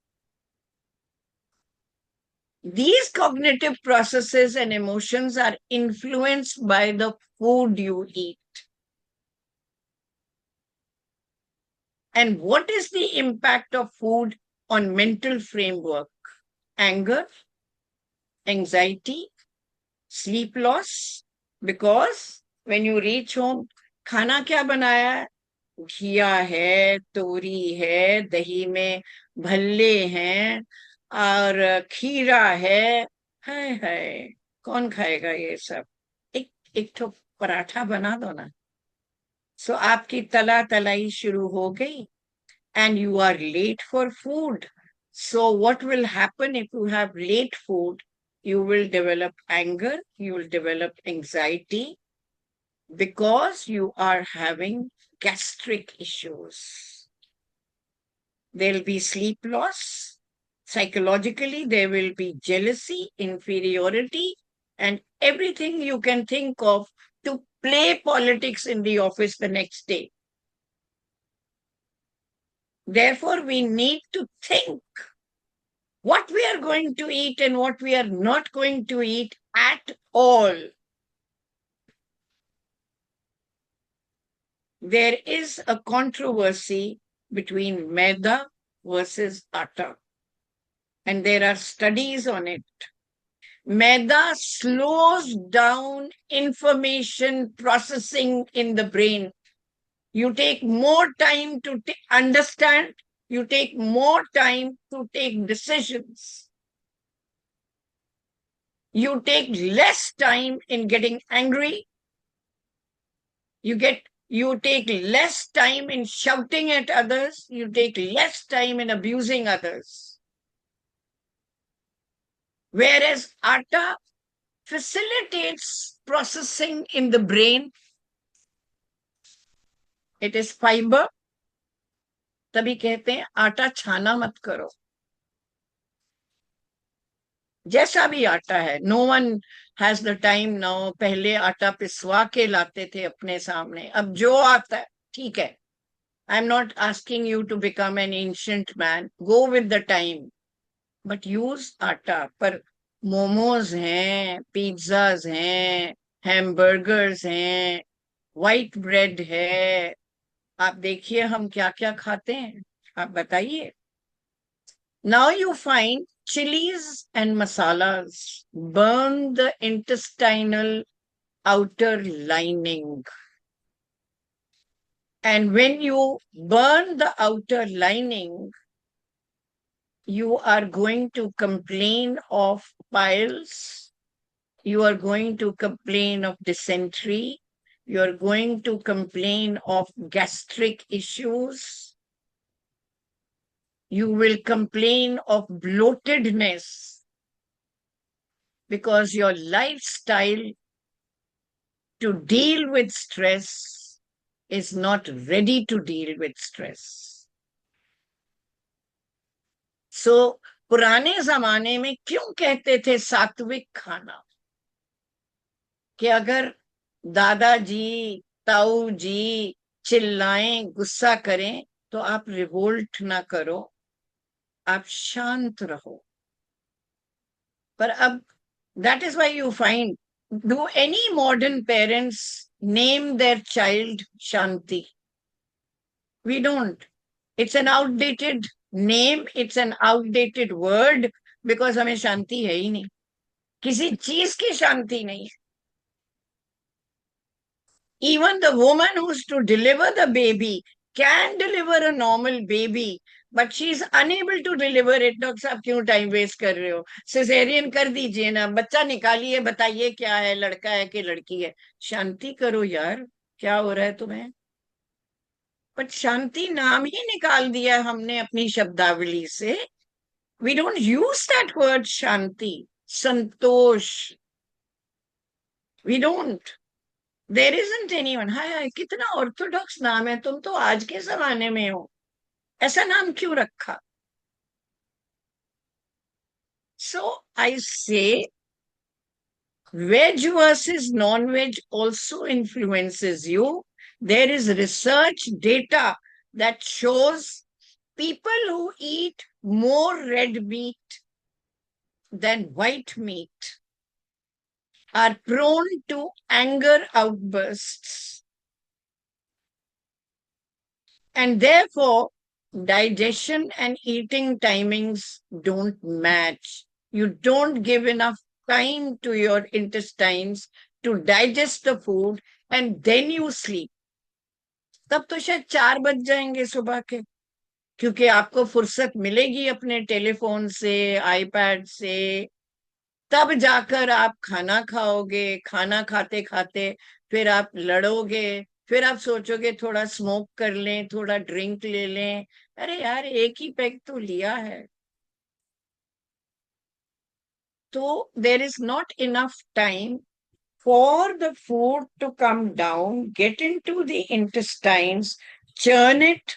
These cognitive processes and emotions are influenced by the food you eat. And what is the impact of food on mental framework? Anger, anxiety, sleep loss. Because when you reach home, खाना क्या बनाया है? घिया है, तोरी है, दही में भल्ले हैं और खीरा है। हाय कौन खाएगा ये सब? एक तो पराठा बना दो ना। सो आपकी तला तलाई शुरू हो गई and you are late for food. So what will happen if you have late food? You will develop anger, you will develop anxiety because you are having gastric issues. There'll be sleep loss. Psychologically, there will be jealousy, inferiority, and everything you can think of to play politics in the office the next day. Therefore, we need to think what we are going to eat and what we are not going to eat at all. There is a controversy between maida versus atta, and there are studies on it. Maida slows down information processing in the brain. You take more time to understand, you take more time to take decisions. You take less time in getting angry. You take less time in shouting at others. You take less time in abusing others. Whereas atta facilitates processing in the brain. It is fiber. तभी कहते हैं आटा छाना मत करो. जैसा भी आटा है, no one has the time now. पहले आटा पिसवा के लाते थे अपने सामने. अब जो आता है ठीक है. I'm not asking you to become an ancient man. Go with the time. But use आटा. पर मोमोज हैं, पिज्जाज हैं, हैमबर्गर्स हैं, व्हाइट ब्रेड है. आप देखिए हम क्या क्या खाते हैं. आप बताइए. Now you find chilies and masalas burn the intestinal outer lining. And when you burn the outer lining, you are going to complain of piles. You are going to complain of dysentery. You are going to complain of gastric issues. You will complain of bloatedness because your lifestyle to deal with stress is not ready to deal with stress. So, पुराने जमाने में क्यों कहते थे सात्विक खाना? कि अगर दादाजी, ताऊ जी चिल्लाएं, गुस्सा करें, तो आप रिवोल्ट ना करो, आप शांत रहो. पर अब, that is why you find, do any modern parents name their child Shanti? We don't. It's an outdated name, it's an outdated word, because हमें शांति है ही नहीं, किसी चीज की शांति नहीं है. Even the woman who's to deliver the baby can deliver a normal baby, but she is unable to deliver it. Doctor साहब क्यों टाइम वेस्ट कर रहे हो, सिजेरियन कर दीजिए ना, बच्चा निकालिए, बताइए क्या है, लड़का है कि लड़की है. शांति करो यार, क्या हो रहा है तुम्हें. बट शांति नाम ही निकाल दिया हमने अपनी शब्दावली से. We don't use that word shanti, santosh. We don't. There isn't anyone. Hi hi, कितना ऑर्थोडॉक्स नाम है, तुम तो आज के जमाने में हो, ऐसा नाम क्यों रखा. सो आई से veg versus non-veg also influences you. There is research data that shows people who eat more red meat than white meat are prone to anger outbursts. And therefore, digestion and eating timings don't match. You don't give enough time to your intestines to digest the food, and then you sleep. तब तो शायद 4 बज जाएंगे सुबह के, क्योंकि आपको फुर्सत मिलेगी अपने टेलीफोन से, आईपैड से. तब जाकर आप खाना खाओगे, खाना खाते खाते फिर आप लड़ोगे, फिर आप सोचोगे थोड़ा स्मोक कर लें, थोड़ा ड्रिंक ले लें. अरे यार, एक ही पैक तो लिया है. तो there is not enough time for the food to come down, get into the intestines, churn it,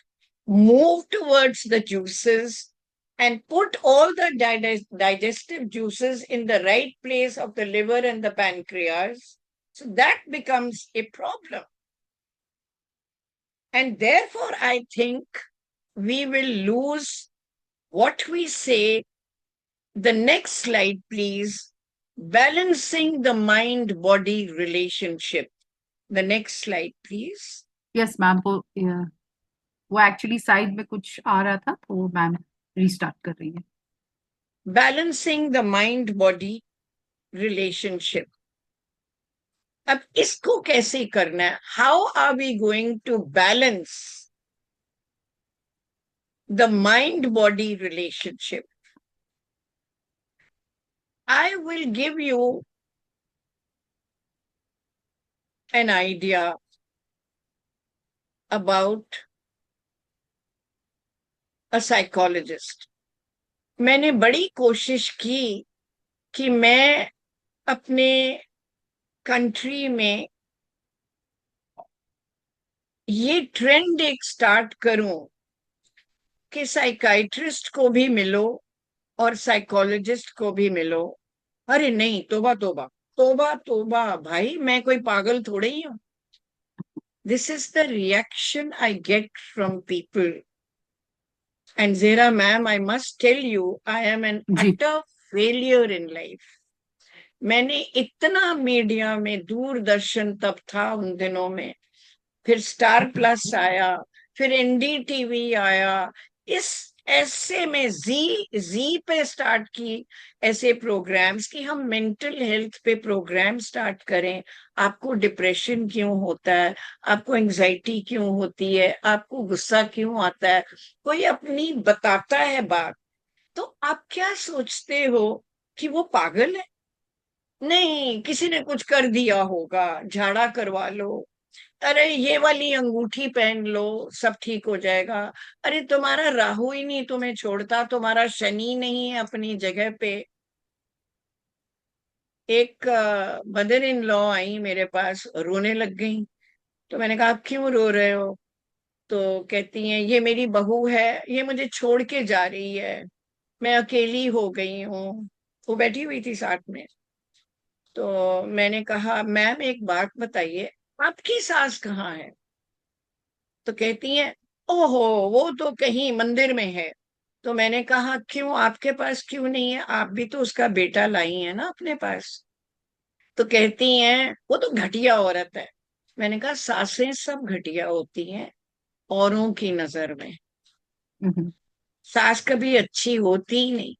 move towards the juices, and put all the digestive juices in the right place of the liver and the pancreas. So that becomes a problem. And therefore, I think we will lose what we say. The next slide, please. Balancing the mind-body relationship. The next slide, please. Yes ma'am, वो actually side में कुछ आ रहा था, तो वो ma'am restart कर रही है. Balancing the mind-body relationship. अब इसको कैसे करना है? How are we going to balance the mind-body relationship? I will give you an idea about a psychologist. मैंने बड़ी कोशिश की कि मैं अपने कंट्री में ये ट्रेंड एक स्टार्ट करूं कि साइकाइट्रिस्ट को भी मिलो और साइकोलॉजिस्ट को भी मिलो. अरे नहीं, तोबा तोबा, तोबा तोबा भाई, मैं कोई पागल थोड़े ही हूं. This is the reaction I get from people. And Zehra ma'am, I must tell you, I am an utter failure in life. मैंने इतना मीडिया में, दूरदर्शन तब था उन दिनों में, फिर स्टार प्लस आया, फिर एनडीटीवी आया, इस ऐसे में जी पे स्टार्ट की ऐसे प्रोग्राम्स कि हम मेंटल हेल्थ पे प्रोग्राम स्टार्ट करें. आपको डिप्रेशन क्यों होता है, आपको एंजाइटी क्यों होती है, आपको गुस्सा क्यों आता है, कोई अपनी बताता है बात, तो आप क्या सोचते हो कि वो पागल है. नहीं, किसी ने कुछ कर दिया होगा, झाड़ा करवा लो, अरे ये वाली अंगूठी पहन लो, सब ठीक हो जाएगा. अरे तुम्हारा राहु ही नहीं तुम्हें छोड़ता, तुम्हारा शनि नहीं है अपनी जगह पे. एक मदर इन लॉ आई मेरे पास, रोने लग गई. तो मैंने कहा, आप क्यों रो रहे हो? तो कहती हैं, ये मेरी बहू है, ये मुझे छोड़ के जा रही है, मैं अकेली हो गई हूँ. वो बैठी हुई थी साथ में. तो मैंने कहा, मैम एक बात बताइए, आपकी सास कहाँ है? तो कहती हैं, ओहो वो तो कहीं मंदिर में है. तो मैंने कहा, क्यों, आपके पास क्यों नहीं है? आप भी तो उसका बेटा लाई है ना अपने पास. तो कहती हैं, वो तो घटिया औरत है. मैंने कहा, सासें सब घटिया होती हैं, औरों की नजर में। हम्म, सास कभी अच्छी होती ही नहीं,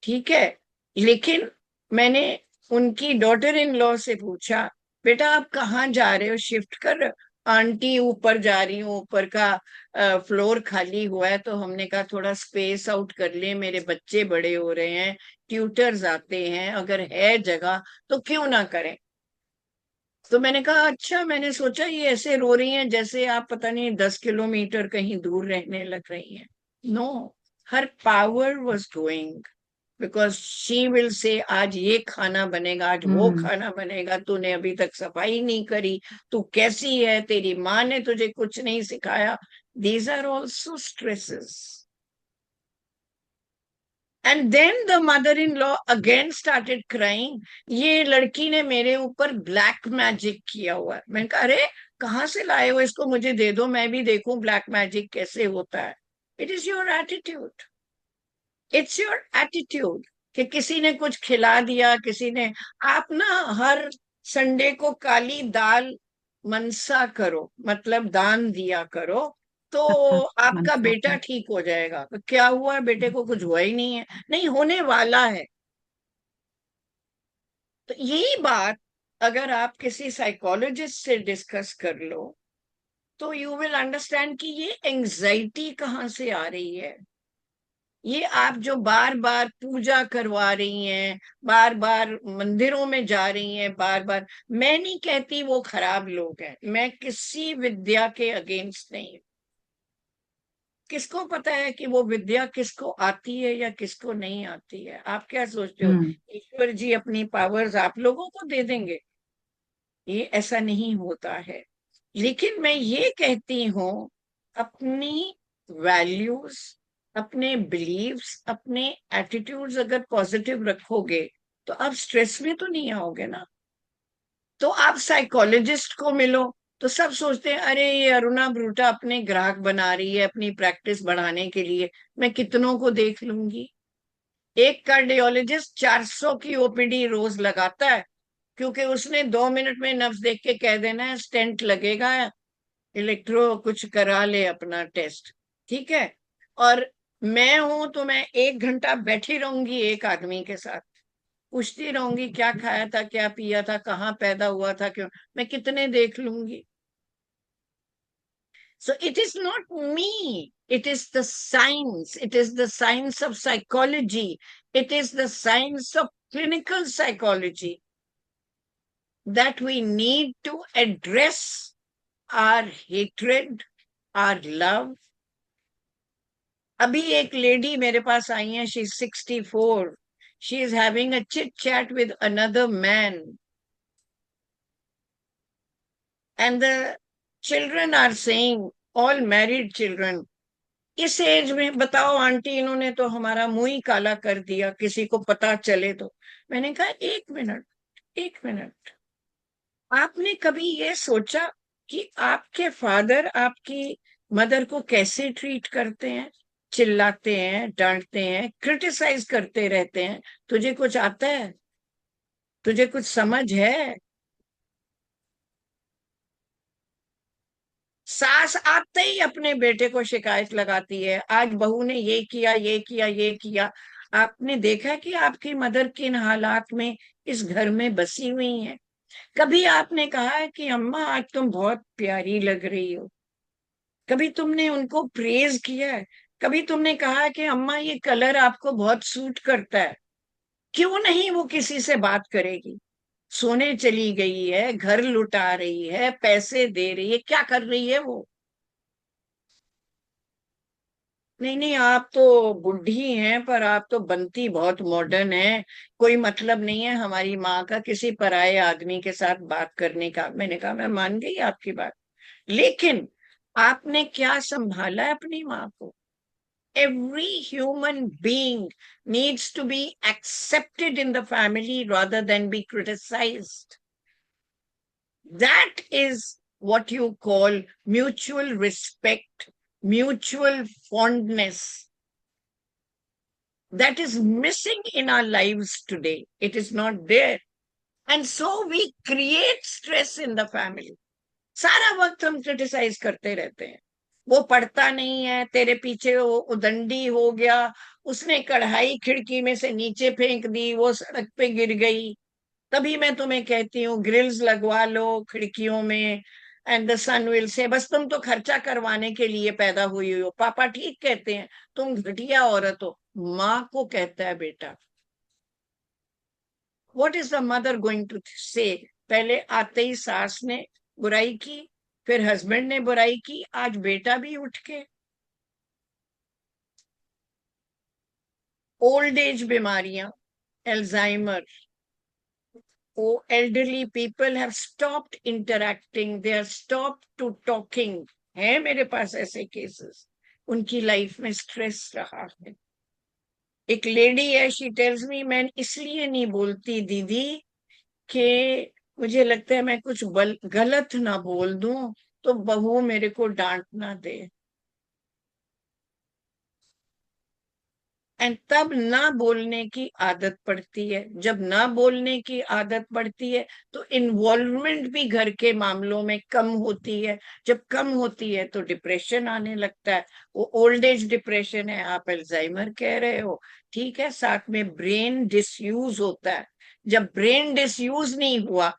ठीक है। लेकिन मैंने उनकी डॉटर इन लॉ से पूछा, बेटा आप कहाँ जा रहे हो, शिफ्ट कर रहे हो? आंटी ऊपर जा रही हूँ, ऊपर का फ्लोर खाली हुआ है, तो हमने कहा थोड़ा स्पेस आउट कर ले, मेरे बच्चे बड़े हो रहे हैं, ट्यूटर्स आते हैं, अगर है जगह तो क्यों ना करें। तो मैंने कहा अच्छा, मैंने सोचा ये ऐसे रो रही हैं जैसे आप पता नहीं 10 किलोमीटर कहीं दूर रहने लग रही हैं। No, her power was going, because she will say आज ये खाना बनेगा, आज वो हम्म, खाना बनेगा, तूने अभी तक सफाई नहीं करी, तू कैसी है, तेरी माँ ने तुझे कुछ नहीं सिखाया। These are also stresses. And then the mother in law again started crying, ये लड़की ने मेरे ऊपर ब्लैक मैजिक किया हुआ है। मैंने कहा अरे कहाँ से लाए हो इसको, मुझे दे दो, मैं भी देखूं ब्लैक मैजिक कैसे होता है। It is your attitude, it's your attitude, कि किसी ने कुछ खिला दिया, किसी ने, आप ना हर संडे को काली दाल मनसा करो, मतलब दान दिया करो, तो अच्छा, आपका मनसा, बेटा ठीक हो जाएगा। तो क्या हुआ, बेटे को कुछ हुआ ही नहीं है, नहीं होने वाला है। तो यही बात अगर आप किसी साइकोलॉजिस्ट से डिस्कस कर लो, तो यू विल अंडरस्टैंड कि ये एंजाइटी कहाँ से आ रही है। ये आप जो बार बार पूजा करवा रही हैं, बार बार मंदिरों में जा रही हैं, बार बार, मैं नहीं कहती वो खराब लोग हैं, मैं किसी विद्या के अगेंस्ट नहीं हूं। किसको पता है कि वो विद्या किसको आती है या किसको नहीं आती है। आप क्या सोचते हो हम्म, ईश्वर जी अपनी पावर्स आप लोगों को दे देंगे? ये ऐसा नहीं होता है। लेकिन मैं ये कहती हूँ, अपनी वैल्यूज, अपने बिलीव्स, अपने एटीट्यूड्स अगर पॉजिटिव रखोगे, तो आप स्ट्रेस में तो नहीं आओगे ना। तो आप साइकोलॉजिस्ट को मिलो, तो सब सोचते हैं अरे ये अरुणा ब्रूटा अपने ग्राहक बना रही है अपनी प्रैक्टिस बढ़ाने के लिए, मैं कितनों को देख लूंगी। एक कार्डियोलॉजिस्ट 400 की ओपीडी रोज लगाता है, क्योंकि उसने 2 मिनट में नब्ज देख के कह देना है स्टेंट लगेगा, इलेक्ट्रो कुछ करा ले अपना टेस्ट, ठीक है। और मैं हूं तो मैं 1 घंटा बैठी रहूंगी एक आदमी के साथ, पूछती रहूंगी क्या खाया था, क्या पिया था, कहाँ पैदा हुआ था, क्यों, मैं कितने देख लूंगी। So it is not me. It is the science. It is the science of psychology. It is the science of clinical psychology that we need to address our hatred, our love. अभी एक lady मेरे पास आई है, she is 64, she is having a chit chat with another man, and the children are saying, all married children, इस age में बताओ aunty, इन्होंने तो हमारा मुंह ही काला कर दिया, किसी को पता चले तो। मैंने कहा एक मिनट, एक मिनट, आपने कभी ये सोचा कि आपके फादर आपकी मदर को कैसे ट्रीट करते हैं? चिल्लाते हैं, डांटते हैं, क्रिटिसाइज करते रहते हैं। तुझे कुछ आता है? तुझे कुछ समझ है? सास आते ही अपने बेटे को शिकायत लगाती है, आज बहू ने ये किया, ये किया, ये किया। आपने देखा कि आपकी मदर किन हालात में इस घर में बसी हुई है? कभी आपने कहा है कि अम्मा आज तुम बहुत प्यारी लग रही हो? कभी तुमने उनको प्रेज किया है? कभी तुमने कहा है कि अम्मा ये कलर आपको बहुत सूट करता है? क्यों नहीं वो किसी से बात करेगी? सोने चली गई है, घर लुटा रही है, पैसे दे रही है, क्या कर रही है वो? नहीं नहीं, आप तो बुढ़ी हैं, पर आप तो बनती बहुत मॉडर्न है। कोई मतलब नहीं है हमारी माँ का किसी पराये आदमी के साथ बात करने का। मैंने कहा मैं मान गई आपकी बात, लेकिन आपने क्या संभाला है अपनी माँ को? Every human being needs to be accepted in the family rather than be criticized. That is what you call mutual respect, mutual fondness. That is missing in our lives today. It is not there. And so we create stress in the family. सारा वक्त हम criticise करते रहते हैं, वो पढ़ता नहीं है, तेरे पीछे वो उदंडी हो गया, उसने कढ़ाई खिड़की में से नीचे फेंक दी, वो सड़क पे गिर गई। तभी मैं तुम्हें कहती हूँ ग्रिल्स लगवा लो खिड़कियों में, and the sun will say, बस तुम तो खर्चा करवाने के लिए पैदा हुई हो। पापा ठीक कहते हैं, तुम घटिया औरत हो। माँ को कहता है बेटा। What is the mother going to say? पहले आते ही सास ने बुराई की, फिर हस्बैंड ने बुराई की, आज बेटा भी उठ के। ओल्ड एज बीमारियां, Alzheimer, elderly people have stopped interacting, they have stopped to talking। है मेरे पास ऐसे केसेस, उनकी लाइफ में स्ट्रेस रहा है। एक लेडी है, शी टेल्स मी, मैं इसलिए नहीं बोलती दीदी कि मुझे लगता है मैं कुछ गलत ना बोल दूं तो बहू मेरे को डांट ना दे। एंड तब ना बोलने की आदत पड़ती है। जब ना बोलने की आदत पड़ती है तो इन्वॉल्वमेंट भी घर के मामलों में कम होती है। जब कम होती है तो डिप्रेशन आने लगता है। वो ओल्ड एज डिप्रेशन है, आप अल्जाइमर कह रहे हो, ठीक है, साथ में ब्रेन डिसयूज होता है। जब ब्रेन डिसयूज नहीं हुआ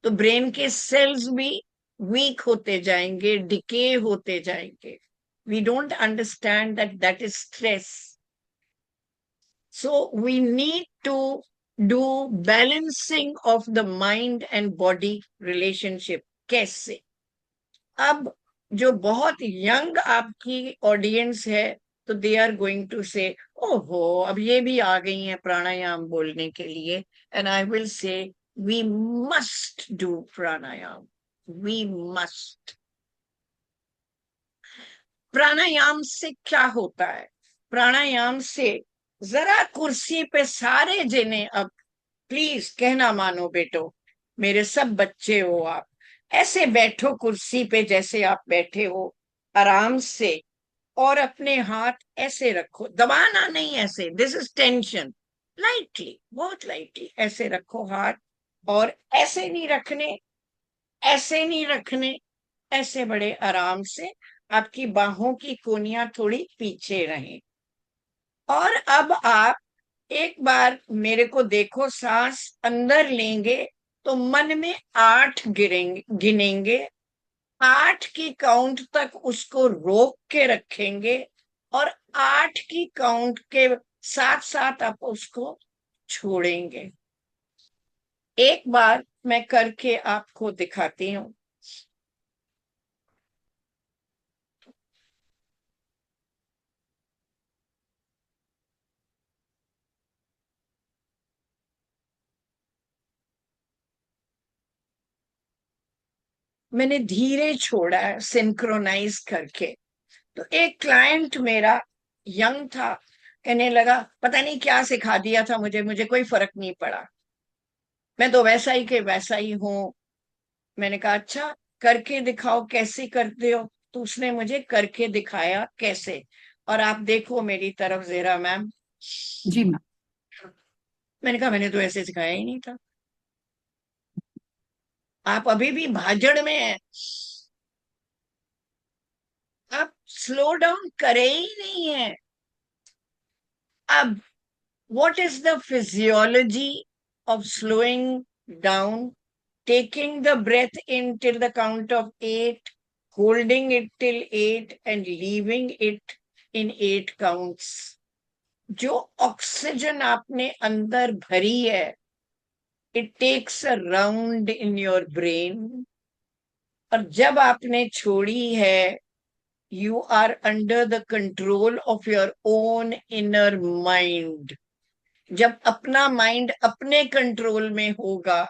तो ब्रेन के सेल्स भी वीक होते जाएंगे, डिके होते जाएंगे। We don't understand that is stress. So we need to do balancing of the mind and body relationship। कैसे? अब जो बहुत यंग आपकी ऑडियंस है तो दे आर गोइंग टू से, ओहो अब ये भी आ गई हैं प्राणायाम बोलने के लिए। And I will say we must do pranayama, we must. Pranayama से क्या होता है? प्राणायाम से जरा कुर्सी पे सारे जने, अब प्लीज कहना मानो बेटो, मेरे सब बच्चे हो आप, ऐसे बैठो कुर्सी पे जैसे आप बैठे हो, आराम से, और अपने हाथ ऐसे रखो, दबाना नहीं, ऐसे, दिस इज टेंशन, लाइटली, बहुत लाइटली ऐसे रखो हाथ। और ऐसे नहीं रखने, ऐसे नहीं रखने, ऐसे बड़े आराम से, आपकी बाहों की कोनियां थोड़ी पीछे रहें। और अब आप एक बार मेरे को देखो, सांस अंदर लेंगे तो मन में 8 गिनेंगे, 8 की काउंट तक उसको रोक के रखेंगे, और 8 की काउंट के साथ साथ आप उसको छोड़ेंगे। एक बार मैं करके आपको दिखाती हूँ। मैंने धीरे छोड़ा है, सिंक्रोनाइज करके। तो एक क्लाइंट मेरा यंग था, कहने लगा पता नहीं क्या सिखा दिया था मुझे, मुझे कोई फर्क नहीं पड़ा, मैं तो वैसा ही के वैसा ही हूँ। मैंने कहा अच्छा करके दिखाओ, कैसे करते हो? तो उसने मुझे करके दिखाया कैसे। और आप देखो मेरी तरफ जरा मैम। जी मैम। मैंने कहा मैंने तो ऐसे सिखाया ही नहीं था, आप अभी भी भाजड़ में हैं, आप स्लो डाउन करे ही नहीं है। अब what is the physiology of slowing down? Taking the breath in till the count of 8, holding it till 8 and leaving it in 8 counts। जो ऑक्सीजन आपने अंदर भरी है, it takes a round in your brain, और जब आपने छोड़ी है, you are under the control of your own inner mind। जब अपना माइंड अपने कंट्रोल में होगा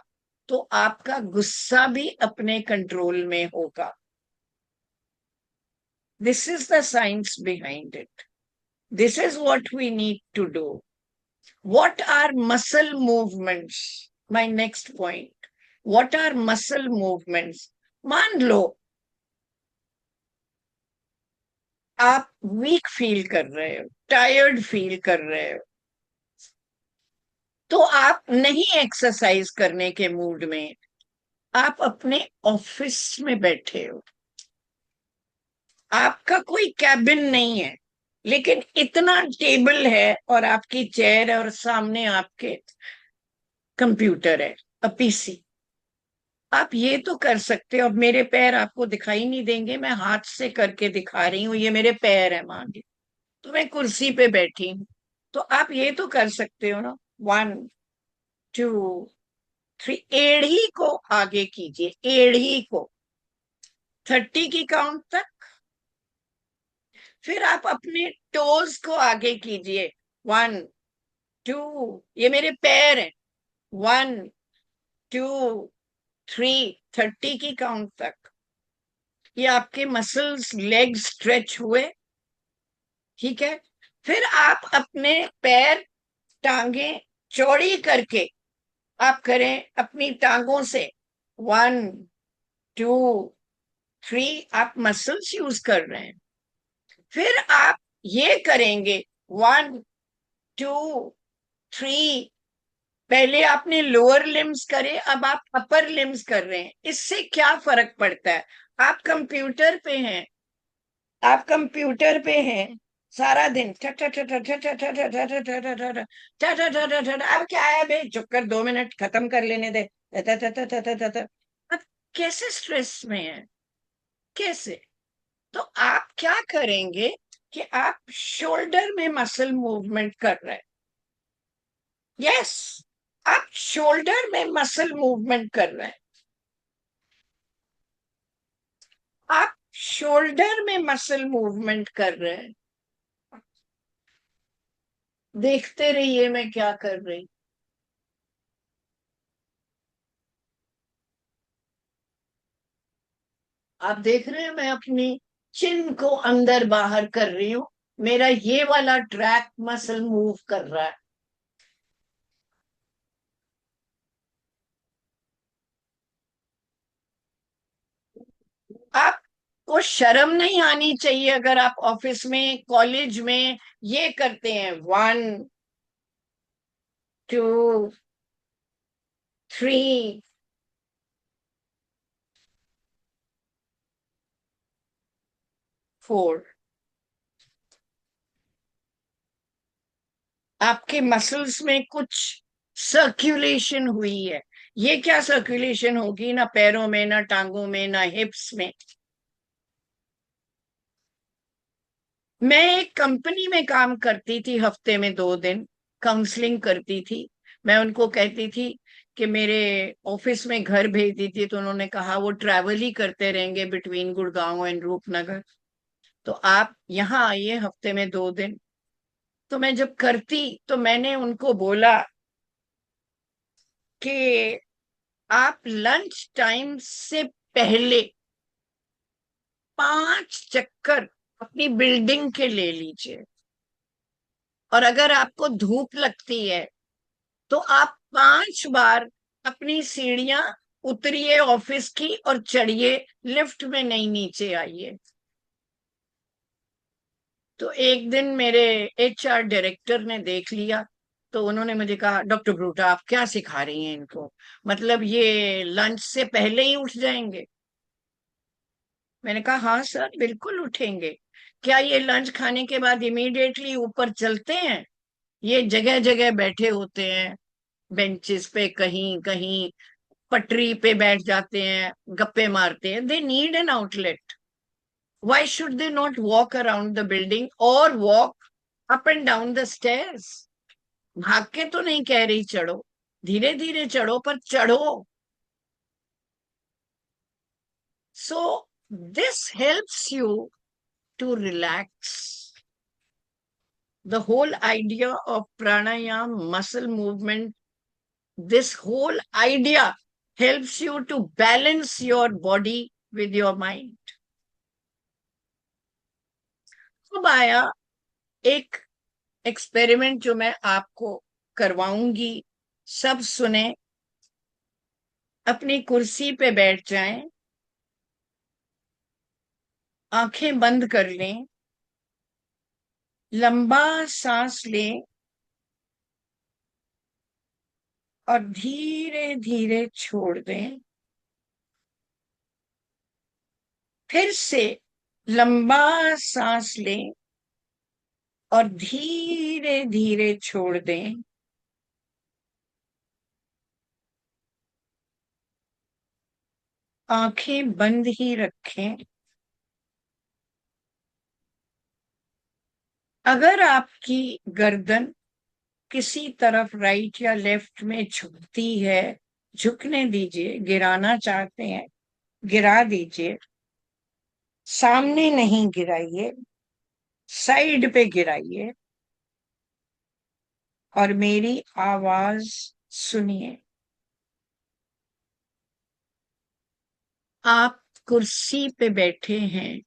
तो आपका गुस्सा भी अपने कंट्रोल में होगा। This is the science behind it, this is what we need to do. What are muscle movements? My next point, what are muscle movements? मान लो आप वीक फील कर रहे हो, टायर्ड फील कर रहे हो, तो आप नहीं एक्सरसाइज करने के मूड में, आप अपने ऑफिस में बैठे हो, आपका कोई कैबिन नहीं है, लेकिन इतना टेबल है और आपकी चेयर है और सामने आपके कंप्यूटर है, पीसी। आप ये तो कर सकते हो। अब मेरे पैर आपको दिखाई नहीं देंगे, मैं हाथ से करके दिखा रही हूँ, ये मेरे पैर है मान ली, तो मैं कुर्सी पे बैठी हूँ। तो आप ये तो कर सकते हो ना, 1 2 3, एड़ी को आगे कीजिए, एड़ी को 30 की काउंट तक। फिर आप अपने टोज को आगे कीजिए, 1 2, ये मेरे पैर हैं, 1 2 3, 30 की काउंट तक। ये आपके मसल्स, लेग्स स्ट्रेच हुए, ठीक है। फिर आप अपने पैर, टांगे चौड़ी करके आप करें अपनी टांगों से, 1 2 3, आप मसल्स यूज कर रहे हैं। फिर आप ये करेंगे, 1 2 3, पहले आपने लोअर लिम्स करे, अब आप अपर लिम्स कर रहे हैं। इससे क्या फर्क पड़ता है? आप कंप्यूटर पे हैं, आप कंप्यूटर पे हैं सारा दिन, अब क्या है बे, चुप कर, 2 मिनट खत्म कर लेने दे, अब कैसे स्ट्रेस में है, कैसे? तो आप क्या करेंगे कि आप शोल्डर में मसल मूवमेंट कर रहे हैं। यस, आप शोल्डर में मसल मूवमेंट कर रहे हैं, आप शोल्डर में मसल मूवमेंट कर रहे हैं। देखते रहिए मैं क्या कर रही। आप देख रहे हैं मैं अपनी चिन को अंदर बाहर कर रही हूं, मेरा ये वाला ट्रैक मसल मूव कर रहा है। आपको शर्म नहीं आनी चाहिए अगर आप ऑफिस में, कॉलेज में ये करते हैं, 1 2 3 4, आपके मसल्स में कुछ सर्कुलेशन हुई है। ये क्या सर्कुलेशन होगी, ना पैरों में, ना टांगों में, ना हिप्स में। मैं एक कंपनी में काम करती थी, हफ्ते में 2 दिन काउंसलिंग करती थी। मैं उनको कहती थी कि मेरे ऑफिस में घर भेज दी थी, तो उन्होंने कहा वो ट्रैवल ही करते रहेंगे बिटवीन गुड़गांव एंड रूपनगर, तो आप यहाँ आइए हफ्ते में 2 दिन। तो मैं जब करती तो मैंने उनको बोला कि आप लंच टाइम से पहले 5 चक्कर अपनी बिल्डिंग के ले लीजिए, और अगर आपको धूप लगती है तो आप 5 बार अपनी सीढ़ियां उतरिए ऑफिस की और चढ़िए, लिफ्ट में नहीं नीचे आइए। तो एक दिन मेरे एचआर डायरेक्टर ने देख लिया, तो उन्होंने मुझे कहा, डॉक्टर ब्रूटा आप क्या सिखा रही हैं इनको, मतलब ये लंच से पहले ही उठ जाएंगे? मैंने कहा हाँ सर बिल्कुल उठेंगे। क्या ये लंच खाने के बाद इमीडिएटली ऊपर चलते हैं? ये जगह जगह बैठे होते हैं, बेंचेस पे, कहीं कहीं पटरी पे बैठ जाते हैं, गप्पे मारते हैं। They need an outlet. Why should they not walk around the building और walk up and down the stairs? भाग के तो नहीं कह रही चढ़ो, धीरे धीरे चढ़ो, पर चढ़ो। So this helps you to relax. The whole idea of pranayam, muscle movement, this whole idea helps you to balance your body with your mind. अब आया एक एक्सपेरिमेंट जो मैं आपको करवाऊंगी, सब सुने, अपनी कुर्सी पे बैठ जाएं, आंखें बंद कर लें, लंबा सांस लें और धीरे धीरे छोड़ दें। फिर से लंबा सांस लें और धीरे धीरे छोड़ दें। आंखें बंद ही रखें। अगर आपकी गर्दन किसी तरफ राइट या लेफ्ट में झुकती है, झुकने दीजिए। गिराना चाहते हैं, गिरा दीजिए। सामने नहीं गिराइए, साइड पे गिराइए और मेरी आवाज सुनिए। आप कुर्सी पे बैठे हैं,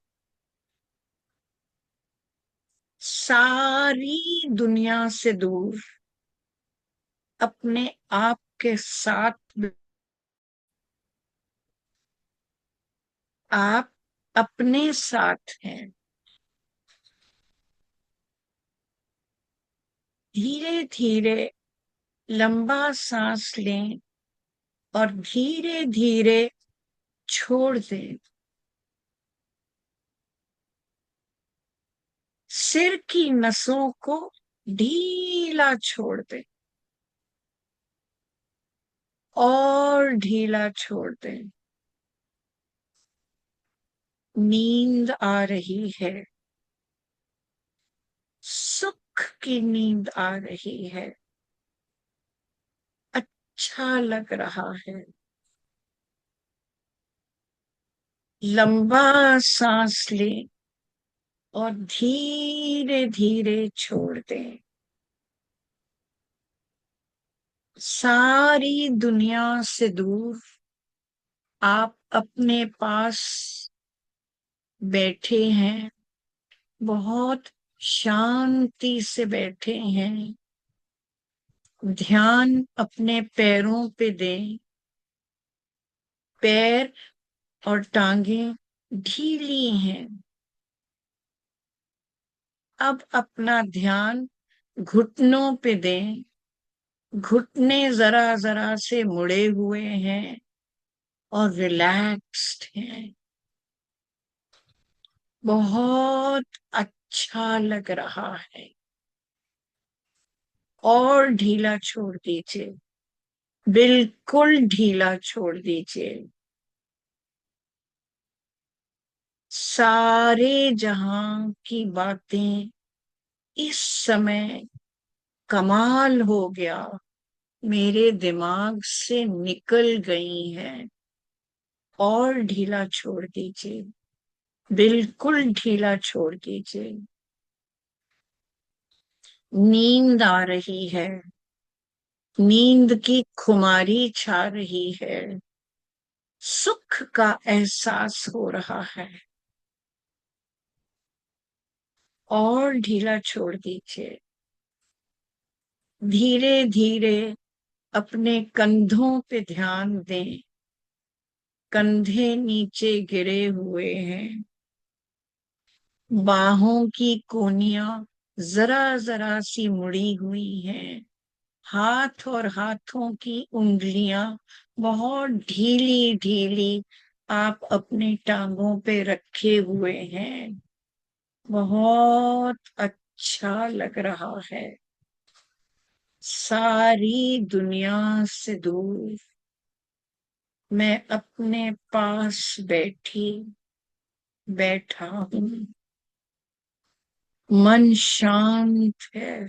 सारी दुनिया से दूर, अपने आप के साथ। आप अपने साथ हैं। धीरे धीरे लंबा सांस लें और धीरे धीरे छोड़ दें। सिर की नसों को ढीला छोड़ दें और ढीला छोड़ दें। नींद आ रही है, सुख की नींद आ रही है। अच्छा लग रहा है। लंबा सांस लें और धीरे धीरे छोड़ दें। सारी दुनिया से दूर आप अपने पास बैठे हैं, बहुत शांति से बैठे हैं। ध्यान अपने पैरों पे दें। पैर और टांगें ढीली हैं। अब अपना ध्यान घुटनों पे दें। घुटने जरा जरा से मुड़े हुए हैं और रिलैक्स्ड हैं। बहुत अच्छा लग रहा है। और ढीला छोड़ दीजिए, बिल्कुल ढीला छोड़ दीजिए। सारे जहां की बातें इस समय कमाल हो गया, मेरे दिमाग से निकल गई हैं। और ढीला छोड़ दीजिए, बिल्कुल ढीला छोड़ दीजिए। नींद आ रही है, नींद की खुमारी छा रही है। सुख का एहसास हो रहा है। और ढीला छोड़ दीजिए। धीरे धीरे अपने कंधों पे ध्यान दें। कंधे नीचे गिरे हुए हैं। बाहों की कोनियां जरा जरा सी मुड़ी हुई हैं। हाथ और हाथों की उंगलियां बहुत ढीली ढीली आप अपनी टांगों पे रखे हुए हैं। बहुत अच्छा लग रहा है। सारी दुनिया से दूर मैं अपने पास बैठा हूं। मन शांत है।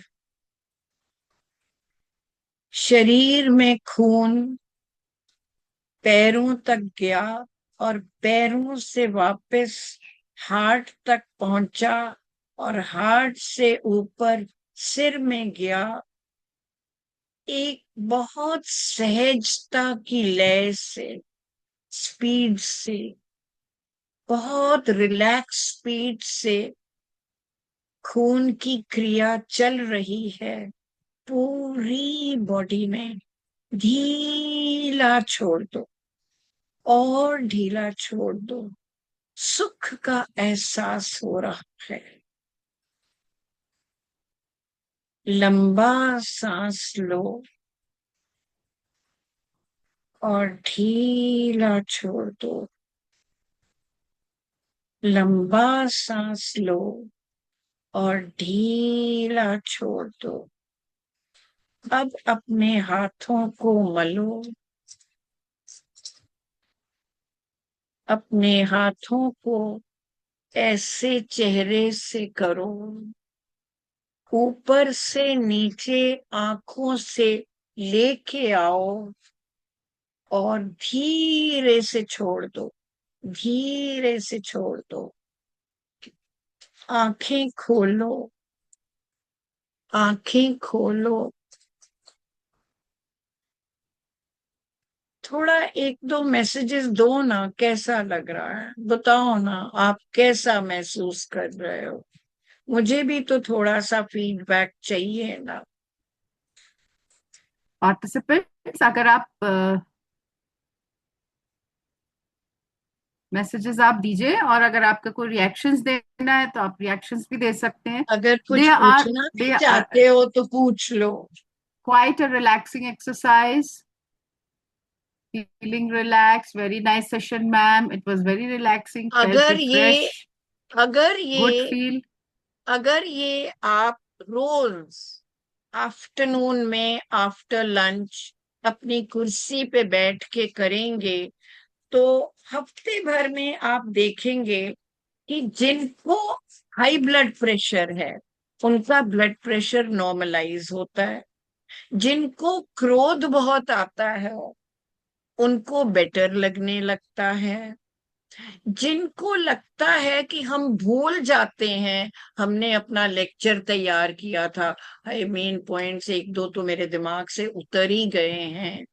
शरीर में खून पैरों तक गया और पैरों से वापस हार्ट तक पहुंचा और हार्ट से ऊपर सिर में गया। एक बहुत सहजता की लय से, स्पीड से, बहुत रिलैक्स स्पीड से खून की क्रिया चल रही है पूरी बॉडी में। ढीला छोड़ दो और ढीला छोड़ दो। सुख का एहसास हो रहा है। लंबा सांस लो और ढीला छोड़ दो। लंबा सांस लो और ढीला छोड़ दो। अब अपने हाथों को मलो, अपने हाथों को ऐसे चेहरे से करो, ऊपर से नीचे आंखों से लेके आओ और धीरे से छोड़ दो, धीरे से छोड़ दो। आंखें खोलो, आंखें खोलो। थोड़ा एक दो मैसेजेस दो ना, कैसा लग रहा है बताओ ना, आप कैसा महसूस कर रहे हो? मुझे भी तो थोड़ा सा फीडबैक चाहिए ना। पार्टिसिपेंट्स, अगर आप मैसेजेस आप दीजिए, और अगर आपका कोई रिएक्शंस देना है तो आप रिएक्शंस भी दे सकते हैं। अगर दे कुछ आर पूछना भी दे आर चाहते हो तो पूछ लो। quite a relaxing exercise. Feeling relaxed, very nice session, ma'am. It was very relaxing, felt अगर ये refreshed, अगर good ये feel. अगर ये आप रोज आफ्टरनून में आफ्टर लंच अपनी कुर्सी पे बैठ के करेंगे तो हफ्ते भर में आप देखेंगे कि जिनको हाई ब्लड प्रेशर है उनका ब्लड प्रेशर नॉर्मलाइज होता है, जिनको क्रोध बहुत आता है उनको बेटर लगने लगता है, जिनको लगता है कि हम भूल जाते हैं, हमने अपना लेक्चर तैयार किया था, हाय मेन पॉइंट्स एक दो तो मेरे दिमाग से उतर ही गए हैं,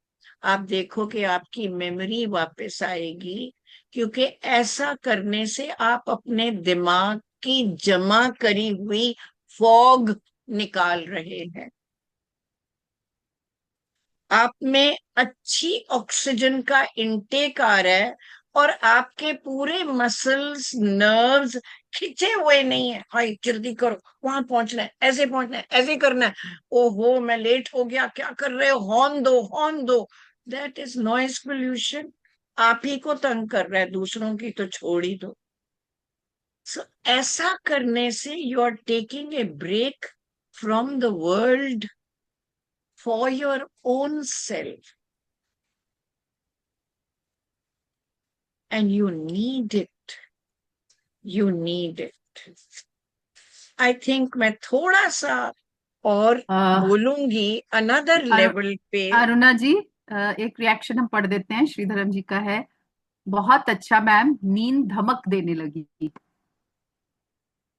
आप देखो कि आपकी मेमोरी वापस आएगी, क्योंकि ऐसा करने से आप अपने दिमाग की जमा करी हुई फॉग निकाल रहे हैं। आप में अच्छी ऑक्सीजन का इनटेक आ रहा है और आपके पूरे मसल्स नर्व्स खिंचे हुए नहीं है, हाय जल्दी करो वहां पहुंचना है, ऐसे पहुंचना है, ऐसे करना है, ओहो मैं लेट हो गया, क्या कर रहे हो, हॉर्न दो हॉर्न दो। दैट इज नॉइज पोल्यूशन, आप ही को तंग कर रहा है, दूसरों की तो छोड़ ही दो। सो ऐसा करने से you are taking a break from the world for your own self, and you need it, you need it. I think मैं थोड़ा सा और बोलूंगी अनदर लेवल पे। अरुणा जी, एक रिएक्शन हम पढ़ देते हैं, श्रीधरम जी का है। बहुत अच्छा मैम, नींद धमक देने लगी।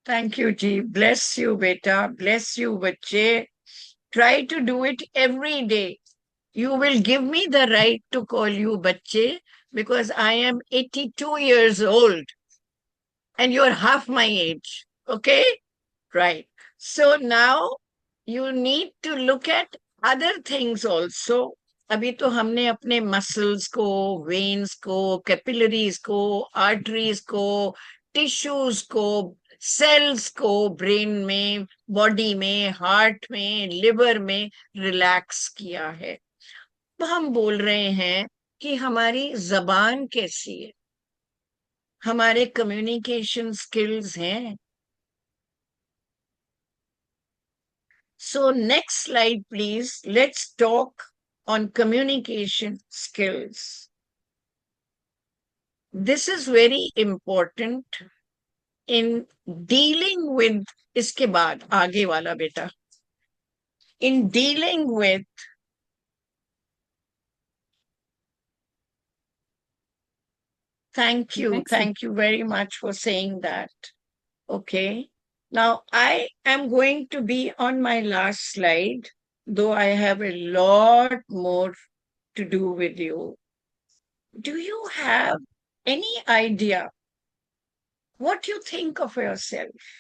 थैंक यू जी, ब्लेस यू बेटा, ब्लेस यू बच्चे, try to do it every day. You will give me the right to call you bachche because I am 82 years old and you're half my age. Okay? Right. So now you need to look at other things also. अभी तो हमने अपने muscles को, veins को, capillaries को, arteries को, tissues को, sales को, ब्रेन में, बॉडी में, हार्ट में, लिवर में रिलैक्स किया है। तो हम बोल रहे हैं कि हमारी जबान कैसी है, हमारे कम्युनिकेशन स्किल्स हैं। So next slide, please. Let's talk on communication skills. This is very important in dealing with, इसके बाद आगे वाला बेटा, in dealing with thank you very much for saying that. Okay. Now I am going to be on my last slide, though I have a lot more to do with you. Do you have any idea what you think of yourself?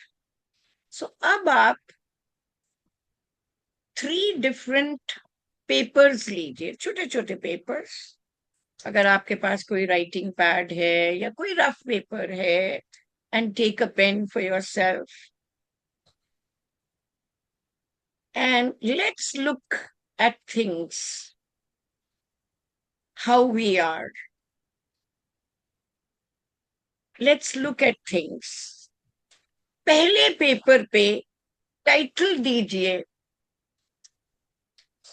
So अब आप 3 different papers लीजिए, छोटे छोटे papers, अगर आपके पास कोई writing pad है या कोई rough paper है, and take a pen for yourself. And let's look at things, how we are. Let's look at things. पहले पेपर पे टाइटल दीजिए,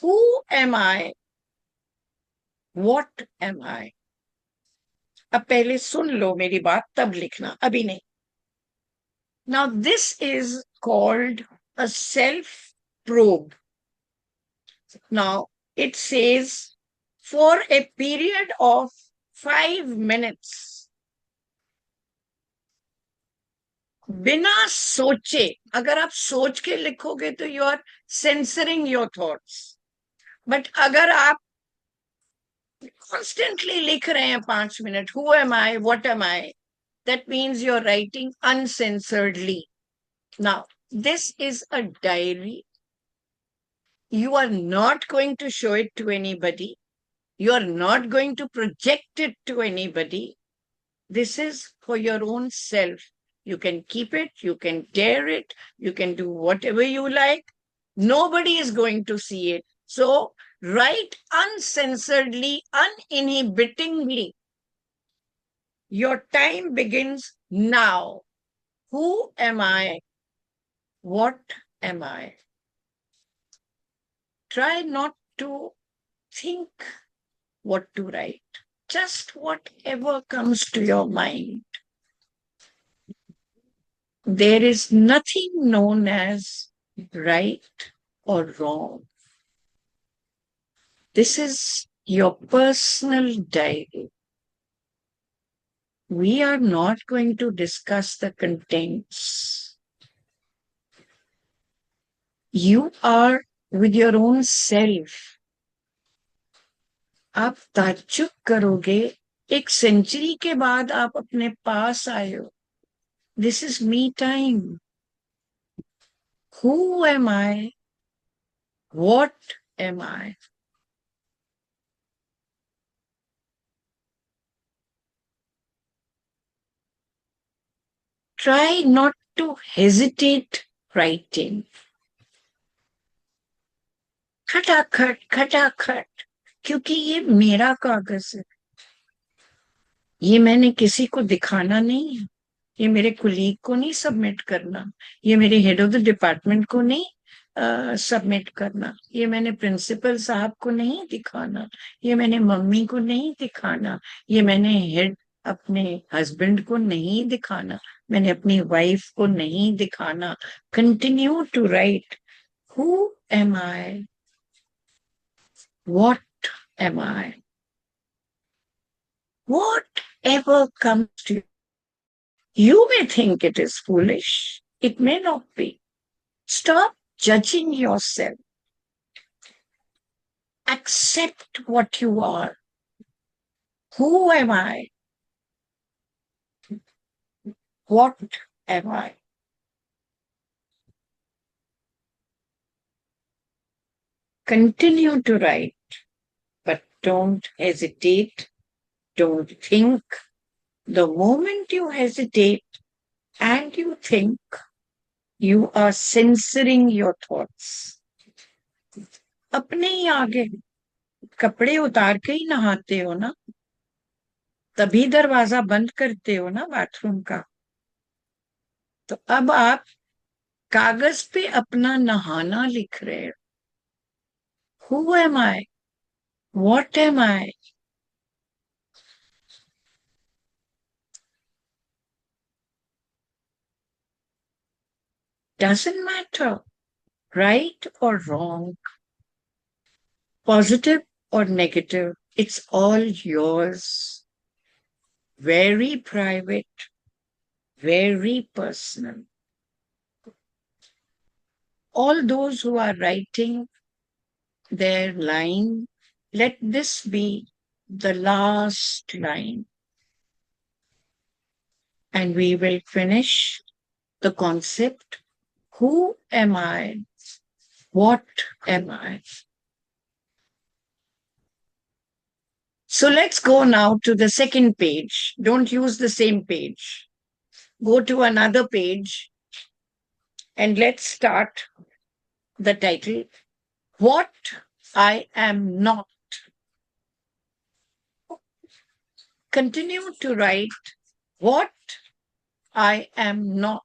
Who am I? What am I? अब पहले सुन लो मेरी बात, तब लिखना, अभी नहीं. Now this is called a self-probe. Now it says for a period of 5 minutes, बिना सोचे, अगर आप सोच के लिखोगे तो you are censoring your thoughts. But अगर आप constantly लिख रहे हैं 5 minutes, who am I, what am I, that means you're writing uncensoredly. Now, this is a diary. You are not going to show it to anybody. You are not going to project it to anybody. This is for your own self. You can keep it, you can tear it, you can do whatever you like. Nobody is going to see it. So write uncensoredly, uninhibitingly. Your time begins now. Who am I? What am I? Try not to think what to write. Just whatever comes to your mind. There is nothing known as right or wrong. This is your personal diary. We are not going to discuss the contents. You are with your own self. आप ताज्जुब करोगे, एक century के बाद आप अपने पास आए हो. This is me time. Who am I? What am I? Try not to hesitate writing. खटाखट खटाखट, क्योंकि ये मेरा कागज है. ये मैंने किसी को दिखाना नहीं है. ये मेरे कुलीग को नहीं सबमिट करना. ये मेरे हेड ऑफ द डिपार्टमेंट को नहीं सबमिट करना. ये मैंने प्रिंसिपल साहब को नहीं दिखाना. ये मैंने मम्मी को नहीं दिखाना. ये मैंने हेड अपने हस्बैंड को नहीं दिखाना. मैंने अपनी वाइफ को नहीं दिखाना. Continue to write. Who am I? What am I? Whatever comes to you. You may think it is foolish. It may not be. Stop judging yourself. Accept what you are. Who am I? What am I? Continue to write, but don't hesitate. Don't think. The moment you hesitate and you think, you are censoring your thoughts. अपने ही आगे कपड़े उतार के ही नहाते हो ना, तभी दरवाजा बंद करते हो ना बाथरूम का. तो अब आप कागज पे अपना नहाना लिख रहे हो. Who am I? What am I? Doesn't matter, right or wrong, positive or negative, it's all yours. Very private, very personal. All those who are writing their line, let this be the last line. And we will finish the concept. Who am I? What am I? So let's go now to the second page. Don't use the same page. Go to another page and let's start the title, What I Am Not. Continue to write what I am not.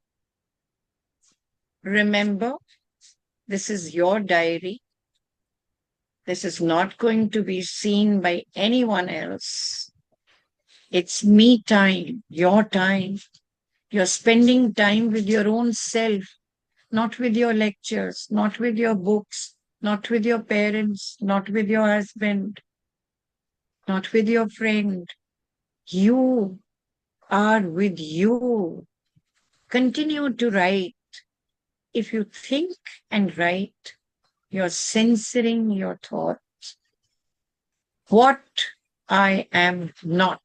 Remember, this is your diary. This is not going to be seen by anyone else. It's me time, your time. You're spending time with your own self, not with your lectures, not with your books, not with your parents, not with your husband, not with your friend. You are with you. Continue to write. If you think and write, you're censoring your thoughts. What I am not.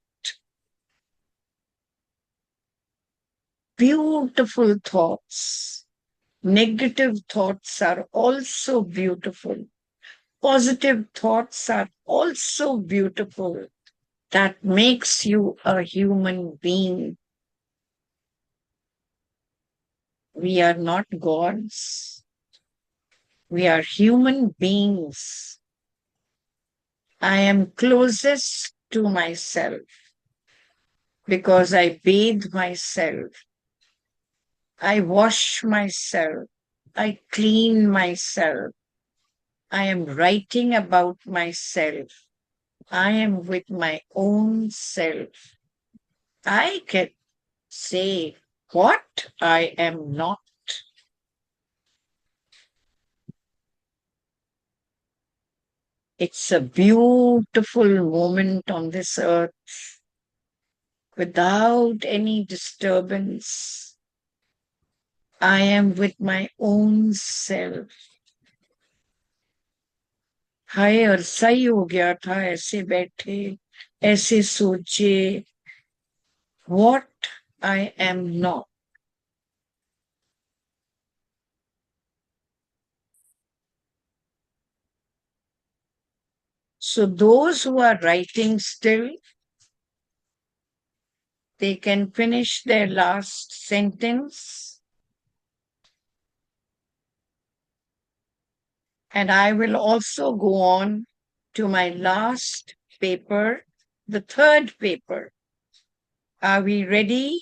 Beautiful thoughts. Negative thoughts are also beautiful. Positive thoughts are also beautiful. That makes you a human being. We are not gods. We are human beings. I am closest to myself because I bathe myself. I wash myself. I clean myself. I am writing about myself. I am with my own self. I can say what I am not. It's a beautiful moment on this earth without any disturbance. I am with my own self. हाय अरसा ही हो गया था ऐसे बैठे ऐसे सोचे what I am not. So those who are writing still, they can finish their last sentence. And I will also go on to my last paper, the third paper. Are we ready?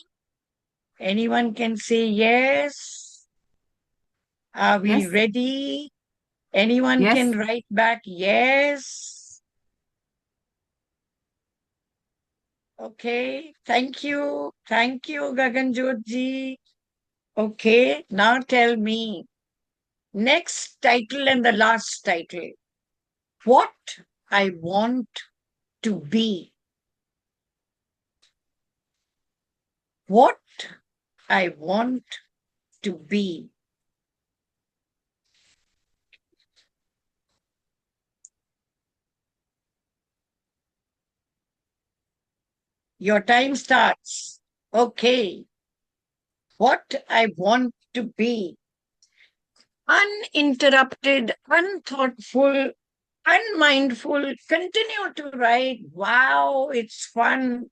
Anyone can say yes. Are we Yes. ready? Anyone Yes. can write back yes. Okay, thank you. Thank you, Gaganjot ji. Okay, now tell me. Next title and the last title. What I want to be. What I want to be. Your time starts. Okay. What I want to be. Uninterrupted, unthoughtful, unmindful. Continue to write. Wow, it's fun.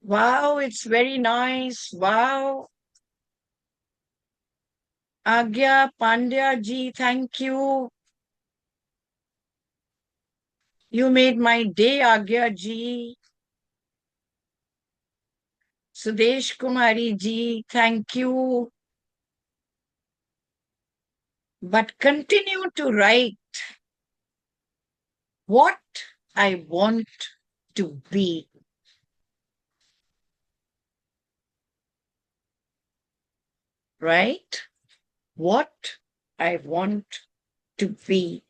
Wow, it's very nice. Wow. Agya Pandya ji, thank you. You made my day, Agya ji. Sudesh Kumari ji, thank you. But continue to write what I want to be. Right? What I want to be.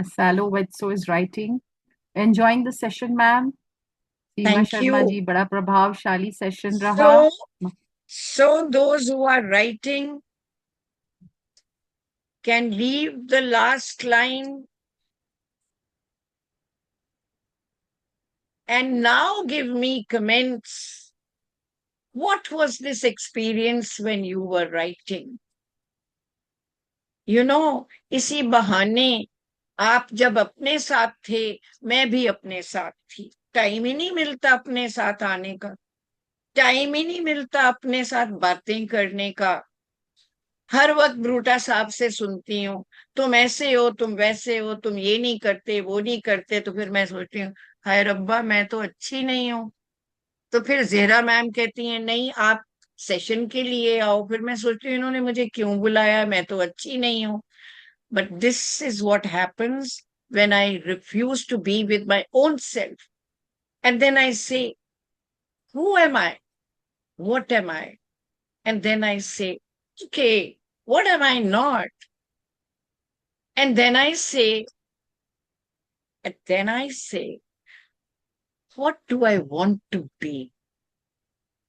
Salo Wedso is writing. Enjoying the session, ma'am. Seema Thank Sharma you. ji, बड़ा प्रभावशाली session रहा. So those who are writing can leave the last line and now give me comments. What was this experience when you were writing? You know, इसी बहाने आप जब अपने साथ थे, मैं भी अपने साथ थी. टाइम ही नहीं मिलता अपने साथ आने का. टाइम ही नहीं मिलता अपने साथ बातें करने का. हर वक्त ब्रूटा साहब से सुनती हूँ, तुम ऐसे हो, तुम वैसे हो, तुम ये नहीं करते, वो नहीं करते। तो फिर मैं सोचती हूँ, हाय रब्बा, मैं तो अच्छी नहीं हूँ। तो फिर जहरा मैम कहती हैं, नहीं आप सेशन के लिए आओ। फिर मैं सोचती हूँ, इन्होंने मुझे क्यों बुलाया, मैं तो अच्छी नहीं हूँ। But this is what happens when I refuse to be with my own self, and then I say, who am I, what am I? And then I say, okay, what am I not? And then I say, what do I want to be?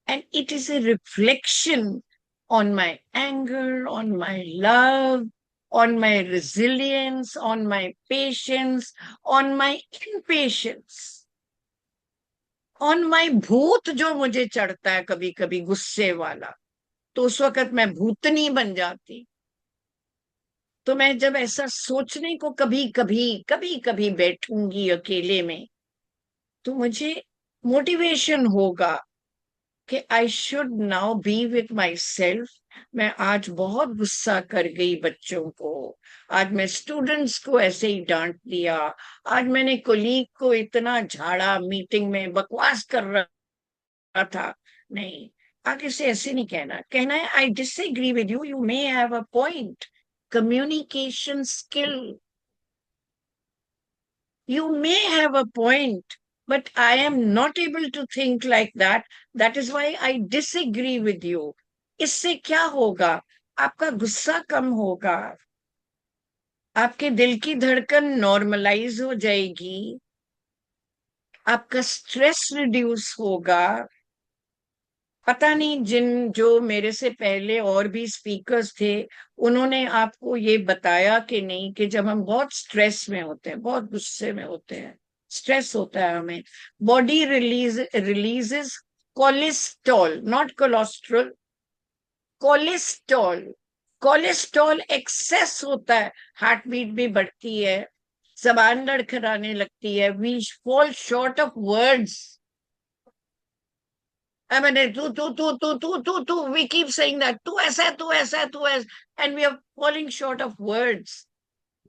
And it is a reflection on my anger, on my love, on my resilience, on my patience, on my impatience, on my भूत जो मुझे चढ़ता है कभी कभी गुस्से वाला। तो उस वक्त मैं भूतनी बन जाती। तो मैं जब ऐसा सोचने को कभी कभी बैठूंगी अकेले में, तो मुझे मोटिवेशन होगा कि I should now B with my self. मैं आज बहुत गुस्सा कर गई बच्चों को, आज मैं स्टूडेंट्स को ऐसे ही डांट दिया, आज मैंने कोलीग को इतना झाड़ा, मीटिंग में बकवास कर रहा था। नहीं, आगे से ऐसे नहीं कहना, कहना है I disagree with you, you may have a point. Communication skill. You may have a point, but I am not able to think like that. That is why I disagree with you. इससे क्या होगा? आपका गुस्सा कम होगा, आपके दिल की धड़कन नॉर्मलाइज हो जाएगी, आपका स्ट्रेस रिड्यूस होगा। पता नहीं जिन जो मेरे से पहले और भी स्पीकर्स थे, उन्होंने आपको ये बताया कि नहीं कि जब हम बहुत स्ट्रेस में होते हैं, बहुत गुस्से में होते हैं, स्ट्रेस होता है हमें, body releases cholesterol, not cholesterol, cholesterol. Cholesterol excess होता है, हार्ट बीट भी बढ़ती है, जबान लड़खड़ाने लगती है, we fall short of words. I mean, we keep saying that, tu aisa, tu aisa, tu aisa, and we are falling short of words.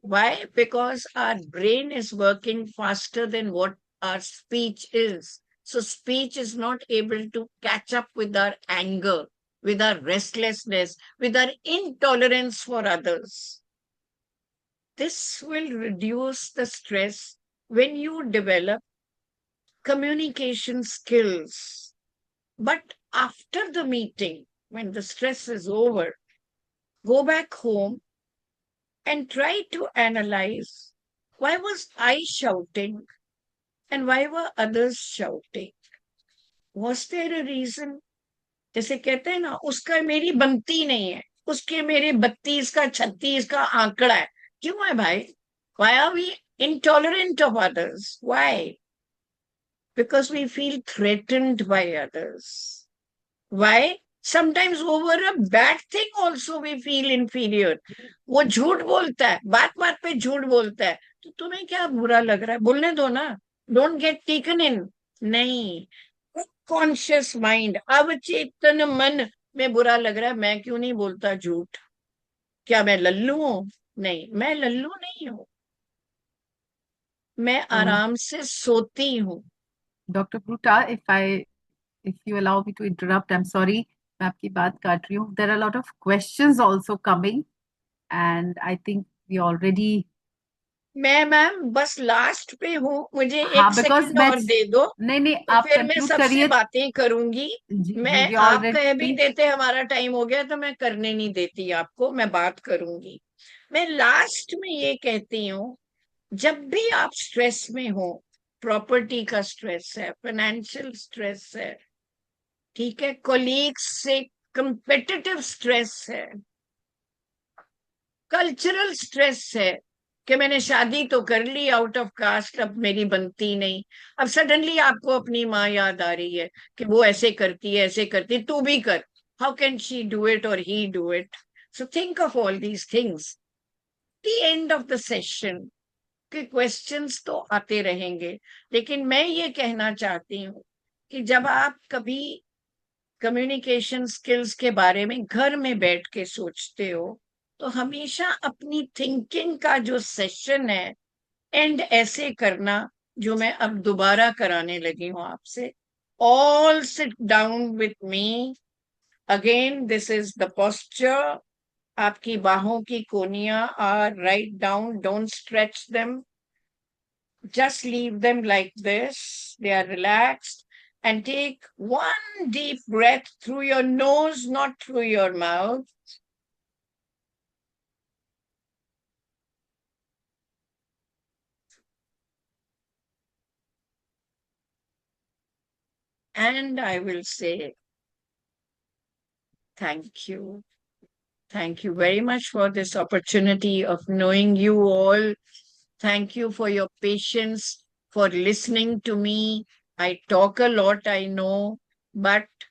Why? Because our brain is working faster than what our speech is. So speech is not able to catch up with our anger, with our restlessness, with our intolerance for others. This will reduce the stress when you develop communication skills. But after the meeting, when the stress is over, go back home and try to analyze, why was I shouting and why were others shouting? Was there a reason? जैसे कहते हैं ना, उसका मेरी बनती नहीं है, उसके मेरे 32 का 36 का आंकड़ा है। क्यों है भाई? Why are we intolerant of others? Why? Because we feel threatened by others. Why? Sometimes over a bad thing also we feel inferior. वो झूठ बोलता है, बात बात पे झूठ बोलता है, तो तुम्हें क्या बुरा लग रहा है? बोलने दो ना, डोंट गेट टेकन इन। नहीं, कॉन्शियस माइंड, अवचेतन मन में बुरा लग रहा है, मैं क्यों नहीं बोलता झूठ? क्या मैं लल्लू हूं? नहीं, मैं लल्लू नहीं हूं, मैं आराम से सोती हूँ। Doctor ब्रूटा, if you allow me to interrupt, I'm sorry, मैं आपकी बात काट रही हूँ. There are a lot of questions also coming, and I think we already. Ma'am बस लास्ट पे हूँ, मुझे हाँ, एक because सेकंड और दे दो, नहीं तो आप फिर मैं कंक्लूड सबसे करिए. बातें करूंगी। मैं we आप कह भी already. देते हमारा टाइम हो गया, तो मैं करने नहीं देती आपको, मैं बात करूंगी। मैं लास्ट में ये कहती हूँ, जब भी आप स्ट्रेस में हो, प्रॉपर्टी का स्ट्रेस है, फाइनेंशियल स्ट्रेस है, ठीक है, कोलीग्स से कंपेटिटिव स्ट्रेस है, कल्चरल स्ट्रेस है कि मैंने शादी तो कर ली आउट ऑफ कास्ट, अब मेरी बनती नहीं, अब सडनली आपको अपनी माँ याद आ रही है कि वो ऐसे करती है, ऐसे करती, तू भी कर, how can she do it और he do it? So think of all these things. The end of the session के क्वेश्चंस तो आते रहेंगे, लेकिन मैं ये कहना चाहती हूँ कि जब आप कभी कम्युनिकेशन स्किल्स के बारे में घर में बैठ के सोचते हो, तो हमेशा अपनी थिंकिंग का जो सेशन है एंड ऐसे करना, जो मैं अब दोबारा कराने लगी हूँ आपसे. All sit down with me. Again this is the posture. आपकी बाहों की कोनियां are right down, don't stretch them, just leave them like this. They are relaxed. And take one deep breath through your nose, not through your mouth. And I will say, thank you. Thank you very much for this opportunity of knowing you all. Thank you for your patience, for listening to me. I talk a lot, I know, but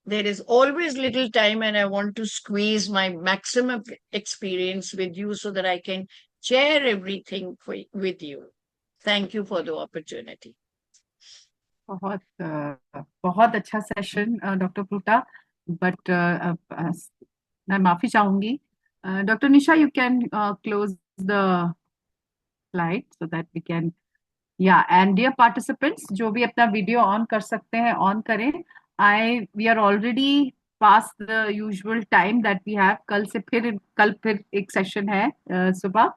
there is always little time, and I want to squeeze my maximum experience with you so that I can share everything with you. Thank you for the opportunity. बहुत बहुत अच्छा session doctor प्रूटा, but मैं माफी चाहूंगी. Doctor Nisha, you can close the slide so that we can. Yeah and dear participants, जो भी अपना video on कर सकते हैं ऑन करें. We are already past the usual time that we have. कल फिर एक सेशन है सुबह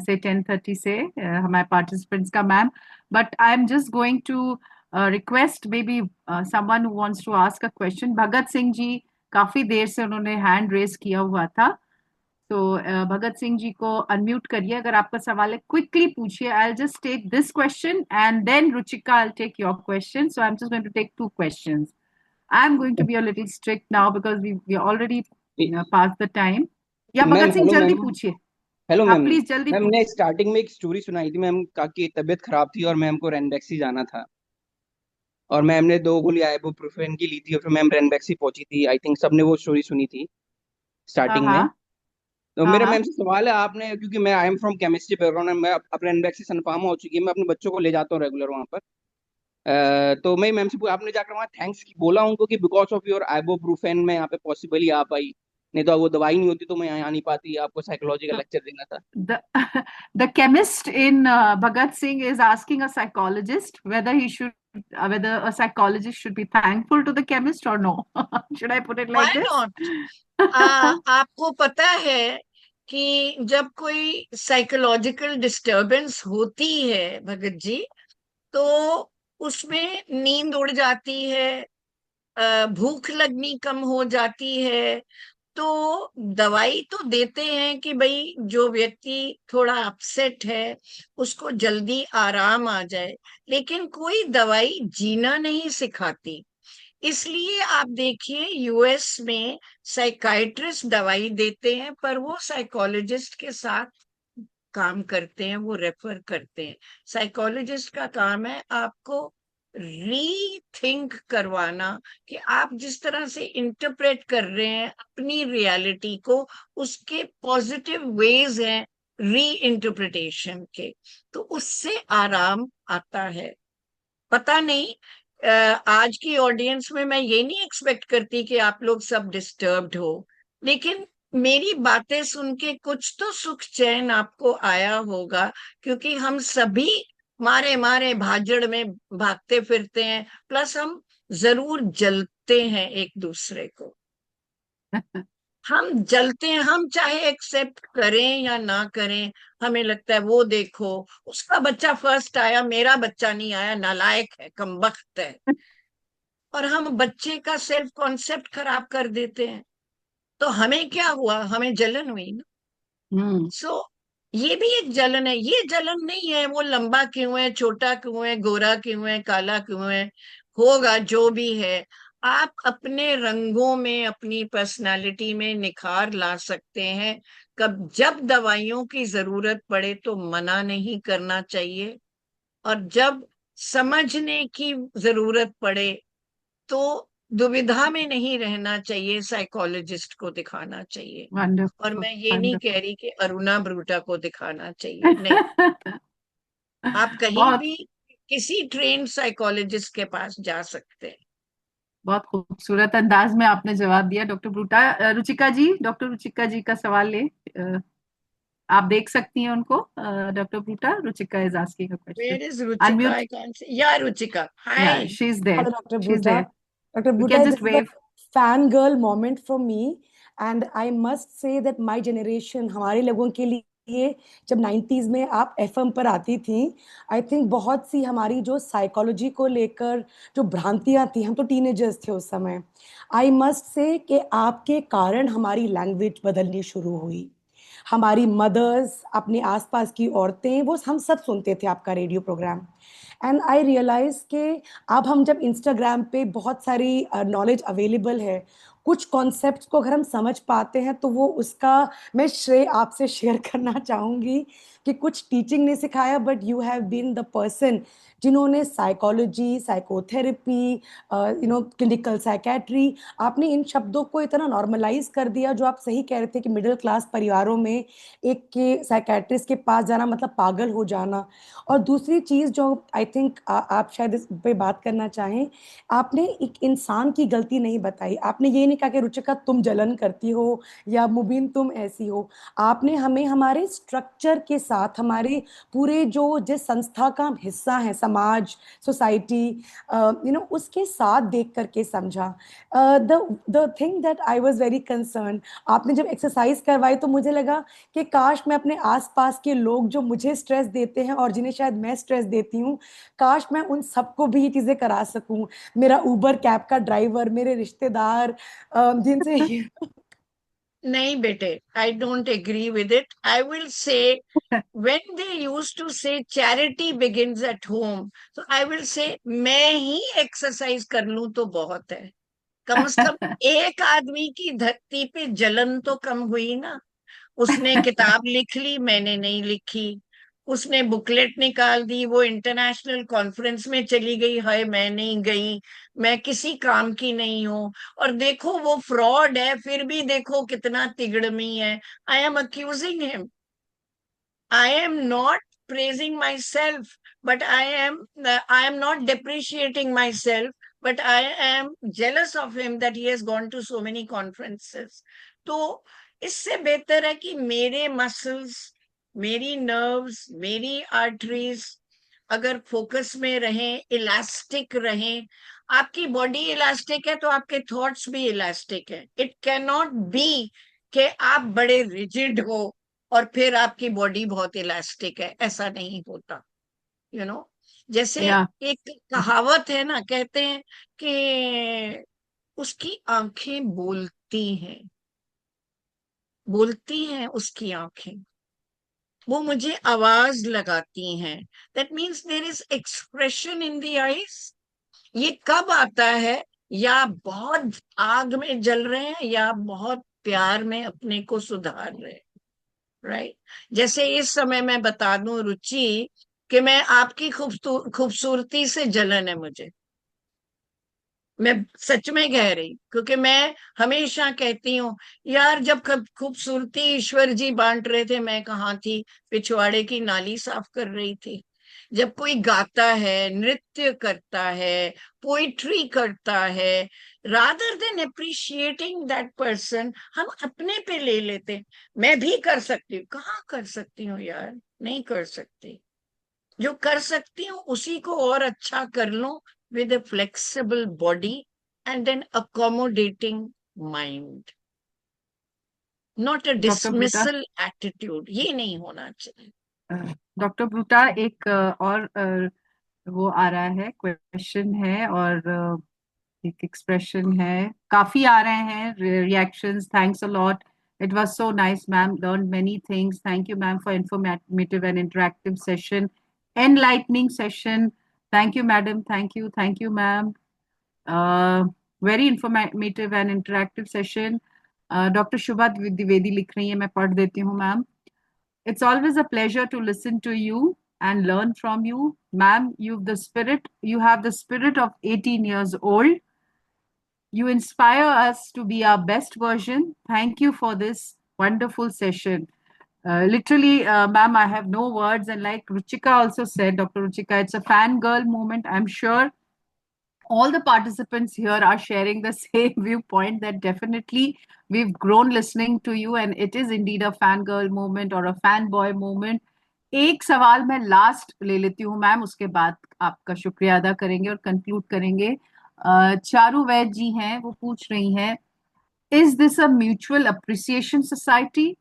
से 10:30 से हमारे पार्टिसिपेंट्स का, ma'am. But I am just going to request maybe someone who wants to ask a question. Bhagat Singh ji, काफी देर से उन्होंने हैंड रेज किया हुआ था, तो भगत सिंह जी को अनम्यूट करिए. अगर आपका सवाल है क्विकली पूछिए. I will just take this question and then Ruchika, I will take your question. So I am just going to take 2 questions. I am going to be a little strict now because we already past the time. या ma'am, Bhagat Singh hello जल्दी ma'am. पूछिए. Hello हाँ ma'am. Please जल्दी ma'am, पूछिए. ने starting में एक story सुनाई थी मैम की तबीयत खराब थी और मैम को रेनबैक्सी जाना था, और मैम ने 2 गोली आइबुप्रोफेन की ली थी और फिर मैम रेनबैक्सी पहुंची थी. आई थिंक सबने वो स्टोरी सुनी थी हाँ स्टार्टिंग में. हाँ तो हाँ मेरा हाँ. मैम से सवाल है, आपने, क्योंकि मैं I am from chemistry background, मैं अब रेनबैक्सी सनफार्मा हो चुकी है, मैं अपने बच्चों को ले जाता हूँ रेगुलर वहाँ पर. तो मैं मैम से आपने जाकर वहाँ थैंक्स बोला उनको कि बिकॉज ऑफ योर आइबुप्रोफेन मैं यहाँ पे पॉसिबल ही आ पाई, नहीं तो वो दवाई नहीं होती तो मैं यहाँ आ नहीं पाती, आपको साइकोलॉजी का लेक्चर देना था. The the chemist in Bhagat Singh is asking a psychologist whether a psychologist should be thankful to the chemist or no. Should I put it Why like this? not? आपको पता है कि जब कोई psychological disturbance होती है भगत जी, तो उसमें नींद उड़ जाती है, भूख लगनी कम हो जाती है. तो दवाई तो देते हैं कि भाई जो व्यक्ति थोड़ा अपसेट है उसको जल्दी आराम आ जाए, लेकिन कोई दवाई जीना नहीं सिखाती. इसलिए आप देखिए यूएस में साइकाइट्रिस्ट दवाई देते हैं, पर वो साइकोलॉजिस्ट के साथ काम करते हैं, वो रेफर करते हैं. साइकोलॉजिस्ट का काम है आपको रीथिंक करवाना कि आप जिस तरह से इंटरप्रेट कर रहे हैं अपनी रियलिटी को, उसके पॉजिटिव वेज हैं री इंटरप्रिटेशन के, तो उससे आराम आता है. पता नहीं, आज की ऑडियंस में मैं ये नहीं एक्सपेक्ट करती कि आप लोग सब डिस्टर्ब्ड हो, लेकिन मेरी बातें सुन के कुछ तो सुख चैन आपको आया होगा, क्योंकि हम सभी मारे मारे भाजड़ में भागते फिरते हैं, प्लस हम जरूर जलते हैं एक दूसरे को. हम जलते हैं, हम चाहे एक्सेप्ट करें या ना करें, हमें लगता है वो देखो उसका बच्चा फर्स्ट आया, मेरा बच्चा नहीं आया, नालायक है, कमबख्त है, और हम बच्चे का सेल्फ कॉन्सेप्ट खराब कर देते हैं. तो हमें क्या हुआ, हमें जलन हुई ना. सो ये भी एक जलन है. ये जलन नहीं है वो लंबा क्यों है, छोटा क्यों है, गोरा क्यों है, काला क्यों है, होगा जो भी है. आप अपने रंगों में, अपनी पर्सनालिटी में निखार ला सकते हैं. जब दवाइयों की जरूरत पड़े तो मना नहीं करना चाहिए, और जब समझने की जरूरत पड़े तो दुविधा में नहीं रहना चाहिए, साइकोलॉजिस्ट को दिखाना चाहिए. Wonderful, और मैं ये नहीं wonderful. कह रही कि अरुणा ब्रूटा को दिखाना चाहिए, नहीं. आप कहीं बहुत भी किसी ट्रेन साइकोलॉजिस्ट के पास जा सकते हैं. बहुत खूबसूरत अंदाज में आपने जवाब दिया डॉक्टर ब्रूटा। रुचिका जी, डॉक्टर रुचिका जी का सवाल ले, अ, आप देख सकती हैं उनको। डॉक्टर ब्रूटा, Ruchika is asking a question. Where is Ruchika? Unmute. I can't see. Yeah, Ruchika. Yeah, Hi. She is there, Hello, Dr. She is there, Bhuta. Dr. You Bhuta, can this just is a wave. fangirl moment for me. And I must say that my generation, हमारे लोगों के लिए, जब 90s में आप FM पर आती थी, आई थिंक बहुत सी हमारी जो साइकोलॉजी को लेकर जो भ्रांतियां थी, हम तो टीनेजर्स थे उस समय, आई मस्ट से कि आपके कारण हमारी लैंग्वेज बदलनी शुरू हुई। हमारी मदर्स, अपने आसपास की औरतें, वो हम सब सुनते थे आपका radio programme. And I realise कि अब हम जब इंस्टाग्राम पे बहुत सारी नॉलेज अवेलेबल है, कुछ कॉन्सेप्ट्स को अगर हम समझ पाते हैं तो वो उसका मैं श्रेय आपसे शेयर करना चाहूँगी कि कुछ टीचिंग ने सिखाया, but you have been the person जिन्होंने साइकोलॉजी, साइकोथेरेपी, क्लिनिकल साइकेट्री, आपने इन शब्दों को इतना नॉर्मलाइज कर दिया। जो आप सही कह रहे थे कि मिडिल क्लास परिवारों में एक के साइकेट्रिस्ट के पास जाना मतलब पागल हो जाना। और दूसरी चीज़ जो आई थिंक आप शायद इस पे बात करना चाहें, आपने एक इंसान की गलती नहीं बताई। आपने ये नहीं कहा कि रुचिका तुम जलन करती हो या मुबीन तुम ऐसी हो। आपने हमें हमारे स्ट्रक्चर के साथ, हमारे पूरे जो जिस संस्था का हम हिस्सा हैं, समाज, सोसाइटी, उसके साथ देख करके समझा। The thing that I was very concern, आपने जब एक्सरसाइज करवाई तो मुझे लगा कि काश मैं अपने आसपास के लोग जो मुझे स्ट्रेस देते हैं और जिन्हें शायद मैं स्ट्रेस देती हूँ, काश मैं उन सबको भी ये चीज़ें करा सकूं। मेरा उबर कैब का ड्राइवर, मेरे रिश्तेदार, जिनसे Nahi, bete. I don't agree with it. I will say, when they used to say charity begins at home, so I will say, मैं ही एक्सरसाइज कर लूं तो बहुत है। कम से कम एक आदमी की धरती पे जलन तो कम हुई ना। उसने किताब लिख ली, मैंने नहीं लिखी। उसने बुकलेट निकाल दी, वो इंटरनेशनल कॉन्फ्रेंस में चली गई, हाय मैं नहीं गई, मैं किसी काम की नहीं हूं। और देखो वो फ्रॉड है, फिर भी देखो कितना तिगड़मी है। I am accusing him, I am not praising myself, but I am not depreciating myself, but I am jealous of him that he has gone to so many conferences. तो इससे बेहतर है कि मेरे मसल्स, मेरी नर्व्स, मेरी arteries अगर focus में रहें, इलास्टिक रहें। आपकी बॉडी इलास्टिक है तो आपके थॉट्स भी इलास्टिक है। इट कैन नॉट बी कि आप बड़े रिजिड हो और फिर आपकी बॉडी बहुत इलास्टिक है, ऐसा नहीं होता। जैसे या, एक कहावत है ना, कहते हैं कि उसकी आंखें बोलती हैं, बोलती हैं उसकी आंखें, वो मुझे आवाज लगाती हैं। That means there is expression in the eyes. ये कब आता है? या बहुत आग में जल रहे हैं या बहुत प्यार में अपने को सुधार रहे हैं, राइट। जैसे इस समय मैं बता दूं रुचि कि मैं आपकी खूबसूरती से जलन है मुझे। मैं सच में कह रही, क्योंकि मैं हमेशा कहती हूँ यार, जब खूबसूरती ईश्वर जी बांट रहे थे, मैं कहाँ थी? पिछवाड़े की नाली साफ कर रही थी। जब कोई गाता है, नृत्य करता है, पोइट्री करता है, rather than appreciating that person, हम अपने पे ले लेते। मैं भी कर सकती हूँ, कहाँ कर सकती हूँ यार, नहीं कर सकती। जो कर सकती हूँ उसी को और अच्छा कर लूं, with a flexible body and an accommodating mind, not a doctor ब्रूटा, dismissal attitude। ये नहीं होना चाहिए। डॉक्टर ब्रूटा, एक और वो आ रहा है, क्वेश्चन है और एक एक्सप्रेशन है, काफी आ रहे हैं reactions. Thanks a lot, it was so nice ma'am, learn many things, thank you ma'am for informative and interactive session, enlightening session, thank you madam, thank you ma'am, very informative and interactive session. Doctor Shubha Dwivedi लिख रही है, मैं पढ़ देती हूँ ma'am. It's always a pleasure to listen to you and learn from you. Ma'am, you have the spirit of 18 years old. You inspire us to be our best version. Thank you for this wonderful session. Literally, ma'am, I have no words. And like Ruchika also said, Dr. Ruchika, it's a fangirl moment. I'm sure all the participants here are sharing the same viewpoint that definitely we've grown listening to you and it is indeed a fangirl moment or a fanboy moment. एक सवाल मैं last ले लेती हूँ ma'am, उसके बाद आपका शुक्रिया अदा करेंगे और कंक्लूड करेंगे। चारू वैद जी हैं, वो पूछ रही हैं, is this a mutual appreciation society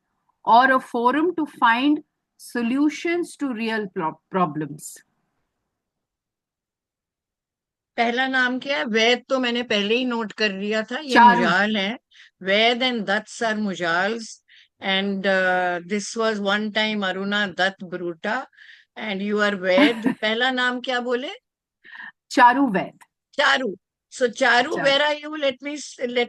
और a forum to find solutions to real problems? पहला नाम क्या है? वैद तो मैंने पहले ही नोट कर लिया था, ये चारू। मुजाल है। Vaid and Dutts are Mujals, and this was one time Aruna Dutt Bruta and you are Vaid. पहला नाम क्या बोले? चारू वैद। Charu. So Charu, Charu. where are you? Let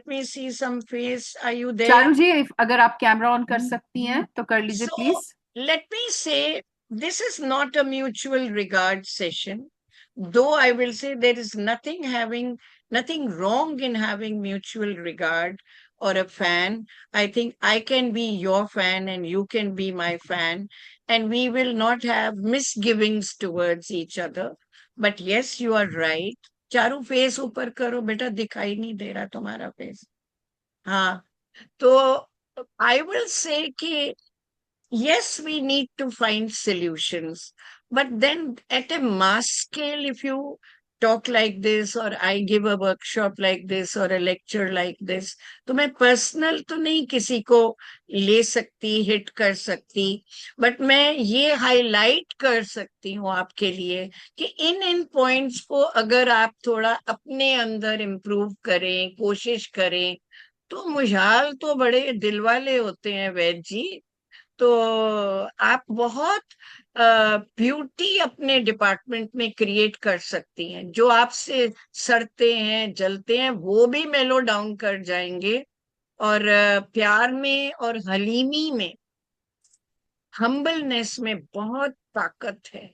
me see some face. Are you there? Charu जी, अगर आप कैमरा ऑन कर सकती हैं तो कर लीजिए So please. let me say, this is not a mutual regard session. Though I will say there is nothing wrong in having mutual regard or a fan. I think I can be your fan and you can be my fan, and we will not have misgivings towards each other. But yes, you are right. Charu face ऊपर करो बेटा, दिखाई नहीं दे रहा तुम्हारा face. हाँ, तो I will say कि yes, we need to find solutions. But then at a mass scale, if you talk like this, or I give a workshop like this, or a lecture like this, तो मैं personal तो नहीं किसी को ले सकती, hit कर सकती, but मैं ये highlight कर सकती हूँ आपके लिए कि इन points को अगर आप थोड़ा अपने अंदर improve करें, कोशिश करें, तो मुझाल तो बड़े दिल वाले होते हैं वैद जी। तो आप बहुत ब्यूटी अपने डिपार्टमेंट में क्रिएट कर सकती हैं। जो आपसे सड़ते हैं, जलते हैं, वो भी मेलो डाउन कर जाएंगे। और प्यार में और हलीमी में, हम्बलनेस में बहुत ताकत है।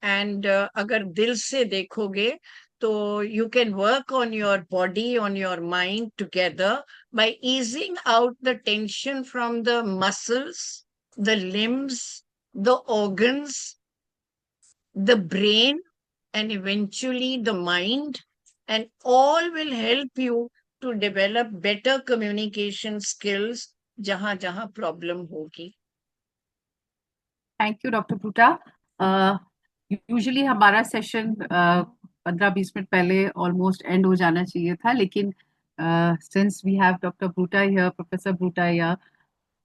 एंड अगर दिल से देखोगे तो you can work on your body, on your mind together by easing out the tension from the muscles, the limbs, the organs, the brain, and eventually the mind, and all will help you to develop better communication skills जहां जहां problem होगी। Thank you doctor Bruta. Usually हमारा session 15-20 minute पहले almost end हो जाना चाहिए था, लेकिन since we have doctor Bruta here, professor Bruta here,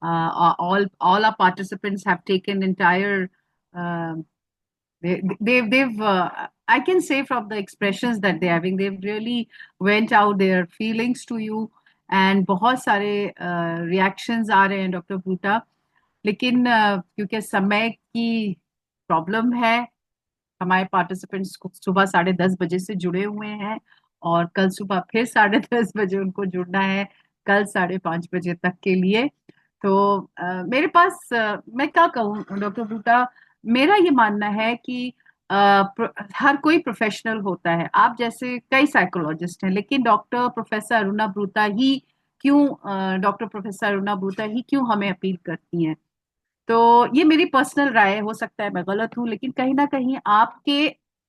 all our participants have taken entire they've I can say from the expressions that they're having, they've really went out their feelings to you and बहुत सारे reactions आ रहे हैं doctor ब्रूटा। लेकिन क्योंकि समय की problem है, हमारे पार्टिसिपेंट्स को सुबह 10:30 बजे से जुड़े हुए हैं और कल सुबह फिर 10:30 बजे उनको जुड़ना है, कल 5:30 बजे तक के लिए। तो मेरे पास मैं क्या कहूँ डॉक्टर ब्रूटा, मेरा ये मानना है कि हर कोई प्रोफेशनल होता है, आप जैसे कई साइकोलॉजिस्ट हैं, लेकिन डॉक्टर प्रोफेसर अरुणा ब्रूता ही क्यों हमें अपील करती हैं? तो ये मेरी पर्सनल राय है, हो सकता है मैं गलत हूँ, लेकिन कहीं ना कहीं आपके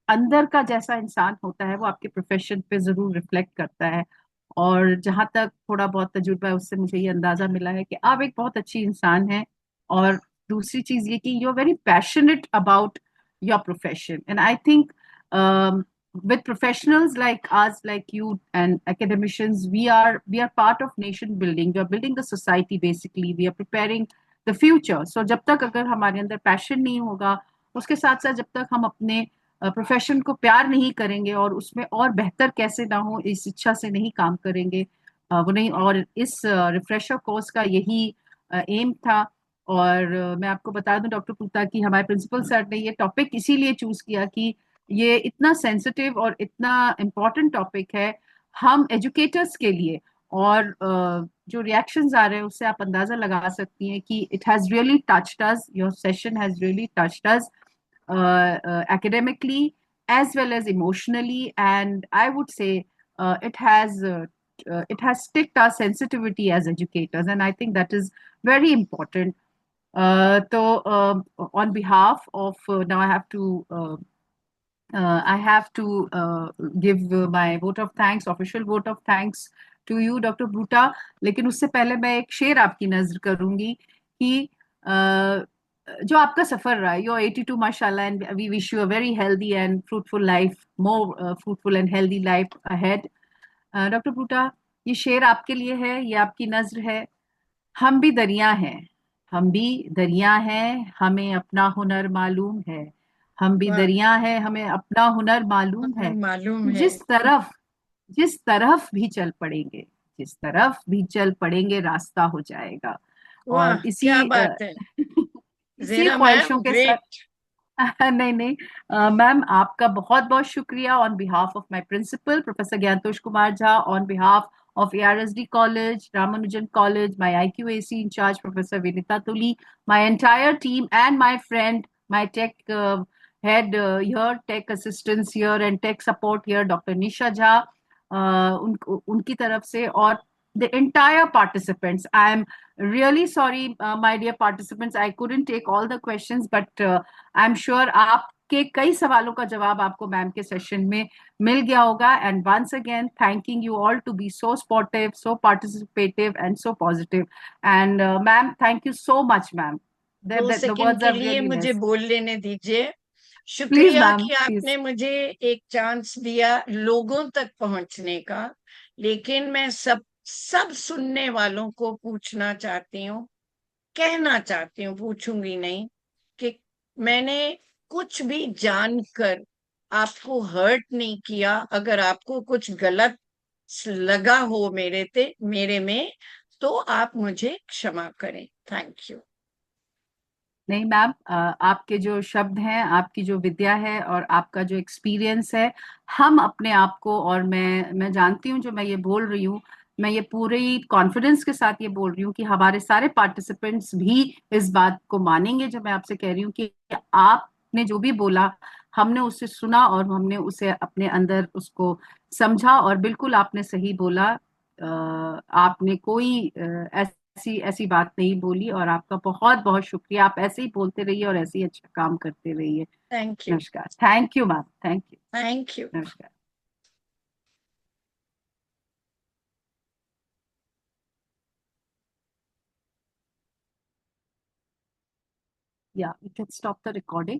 अंदर का जैसा इंसान होता है वो आपके प्रोफेशन पे जरूर रिफ्लेक्ट करता है। और जहां तक थोड़ा बहुत तजुर्बा है उससे मुझे ये अंदाजा मिला है कि आप एक बहुत अच्छी इंसान हैं। और दूसरी चीज ये कि you are very passionate about your profession, and I think with professionals like us, like you and academicians, we are part of nation building. We are building the society, basically we are preparing the future. So जब तक अगर हमारे अंदर passion नहीं होगा, उसके साथ साथ जब तक हम अपने प्रोफेशन को प्यार नहीं करेंगे और उसमें और बेहतर कैसे ना हो इस इच्छा से नहीं काम करेंगे, वो नहीं। और इस रिफ्रेशर कोर्स का यही एम था। और मैं आपको बता दूं डॉक्टर पुता की हमारे प्रिंसिपल सर ने ये टॉपिक इसीलिए चूज किया कि ये इतना सेंसिटिव और इतना इम्पोर्टेंट टॉपिक है हम एजुकेटर्स के लिए। और जो रिएक्शंस आ रहे हैं उससे आप अंदाजा लगा सकती हैं कि it has really touched us, your session has really touched us academically as well as emotionally, and I would say it has ticked our sensitivity as educators, and I think that is very important. So on behalf of now I have to I have to give my vote of thanks, official vote of thanks to you, Dr. Bhuta. लेकिन उससे पहले मैं एक शेर आपकी नजर करूंगी कि जो आपका सफर रहा है, you're 82 माशाल्लाह, and we wish you a very healthy and fruitful life, more fruitful and healthy life ahead. Doctor Buta, ये शेर आपके लिए है, ये आपकी नज्र है। हम भी दरिया हैं, हम भी दरिया हैं, हमें अपना हुनर मालूम है। हम भी वाह, दरिया हैं, हमें अपना हुनर मालूम हमें है। मालूम है। जिस तरफ भी चल पड़ेंगे, जिस तरफ भी चल पड़ेंगे, रास्ता हो जाएगा। वाह, और इसी क्या बात है। इसी जेना ख्वाहिशों मैम, के साथ ग्रेट। नहीं नहीं, मैम आपका बहुत बहुत शुक्रिया on behalf of my principal professor Gyantosh Kumar Jha, on behalf of ARSD College, Ramanujan College, my IQAC in charge, Professor Vinita Tuli, my entire team, and my friend, my tech head here, tech assistants here, and tech support here, Dr. Nisha Jha, उनकी तरफ से, और the entire participants. I am really sorry, my dear participants, I couldn't take all the questions, but I'm sure आपके कई सवालों का जवाब आपको मैम के सेशन में मिल गया होगा. And once again, thanking you all to be so sportive, so participative, and so positive. And ma'am, thank you so much, ma'am. दो The सेकंड words के are लिए really मुझे less. बोल लेने दीजिए। Please, शुक्रिया ma'am, कि please. आपने मुझे एक चांस दिया लोगों तक पहुंचने का, लेकिन मैं सब सुनने वालों को पूछना चाहती हूँ, कहना चाहती हूँ, पूछूंगी नहीं, कि मैंने कुछ भी जानकर आपको हर्ट नहीं किया। अगर आपको कुछ गलत लगा हो मेरे में, तो आप मुझे क्षमा करें। Thank you. नहीं मैम, आपके जो शब्द हैं, आपकी जो विद्या है और आपका जो एक्सपीरियंस है, हम अपने आप को, और मैं जानती हूँ जो मैं ये बोल रही हूँ, मैं ये पूरी कॉन्फिडेंस के साथ ये बोल रही हूँ कि हमारे सारे पार्टिसिपेंट्स भी इस बात को मानेंगे जो मैं आपसे कह रही हूँ कि आपने जो भी बोला, हमने उसे सुना और हमने उसे अपने अंदर उसको समझा, और बिल्कुल आपने सही बोला। आपने कोई ऐसी ऐसी बात नहीं बोली, और आपका बहुत बहुत शुक्रिया। आप ऐसे ही बोलते रहिए और ऐसे ही अच्छा काम करते रहिए। Thank you. नमस्कार। Thank you ma'am, thank you. Thank you. नमस्कार। Yeah, you can stop the recording.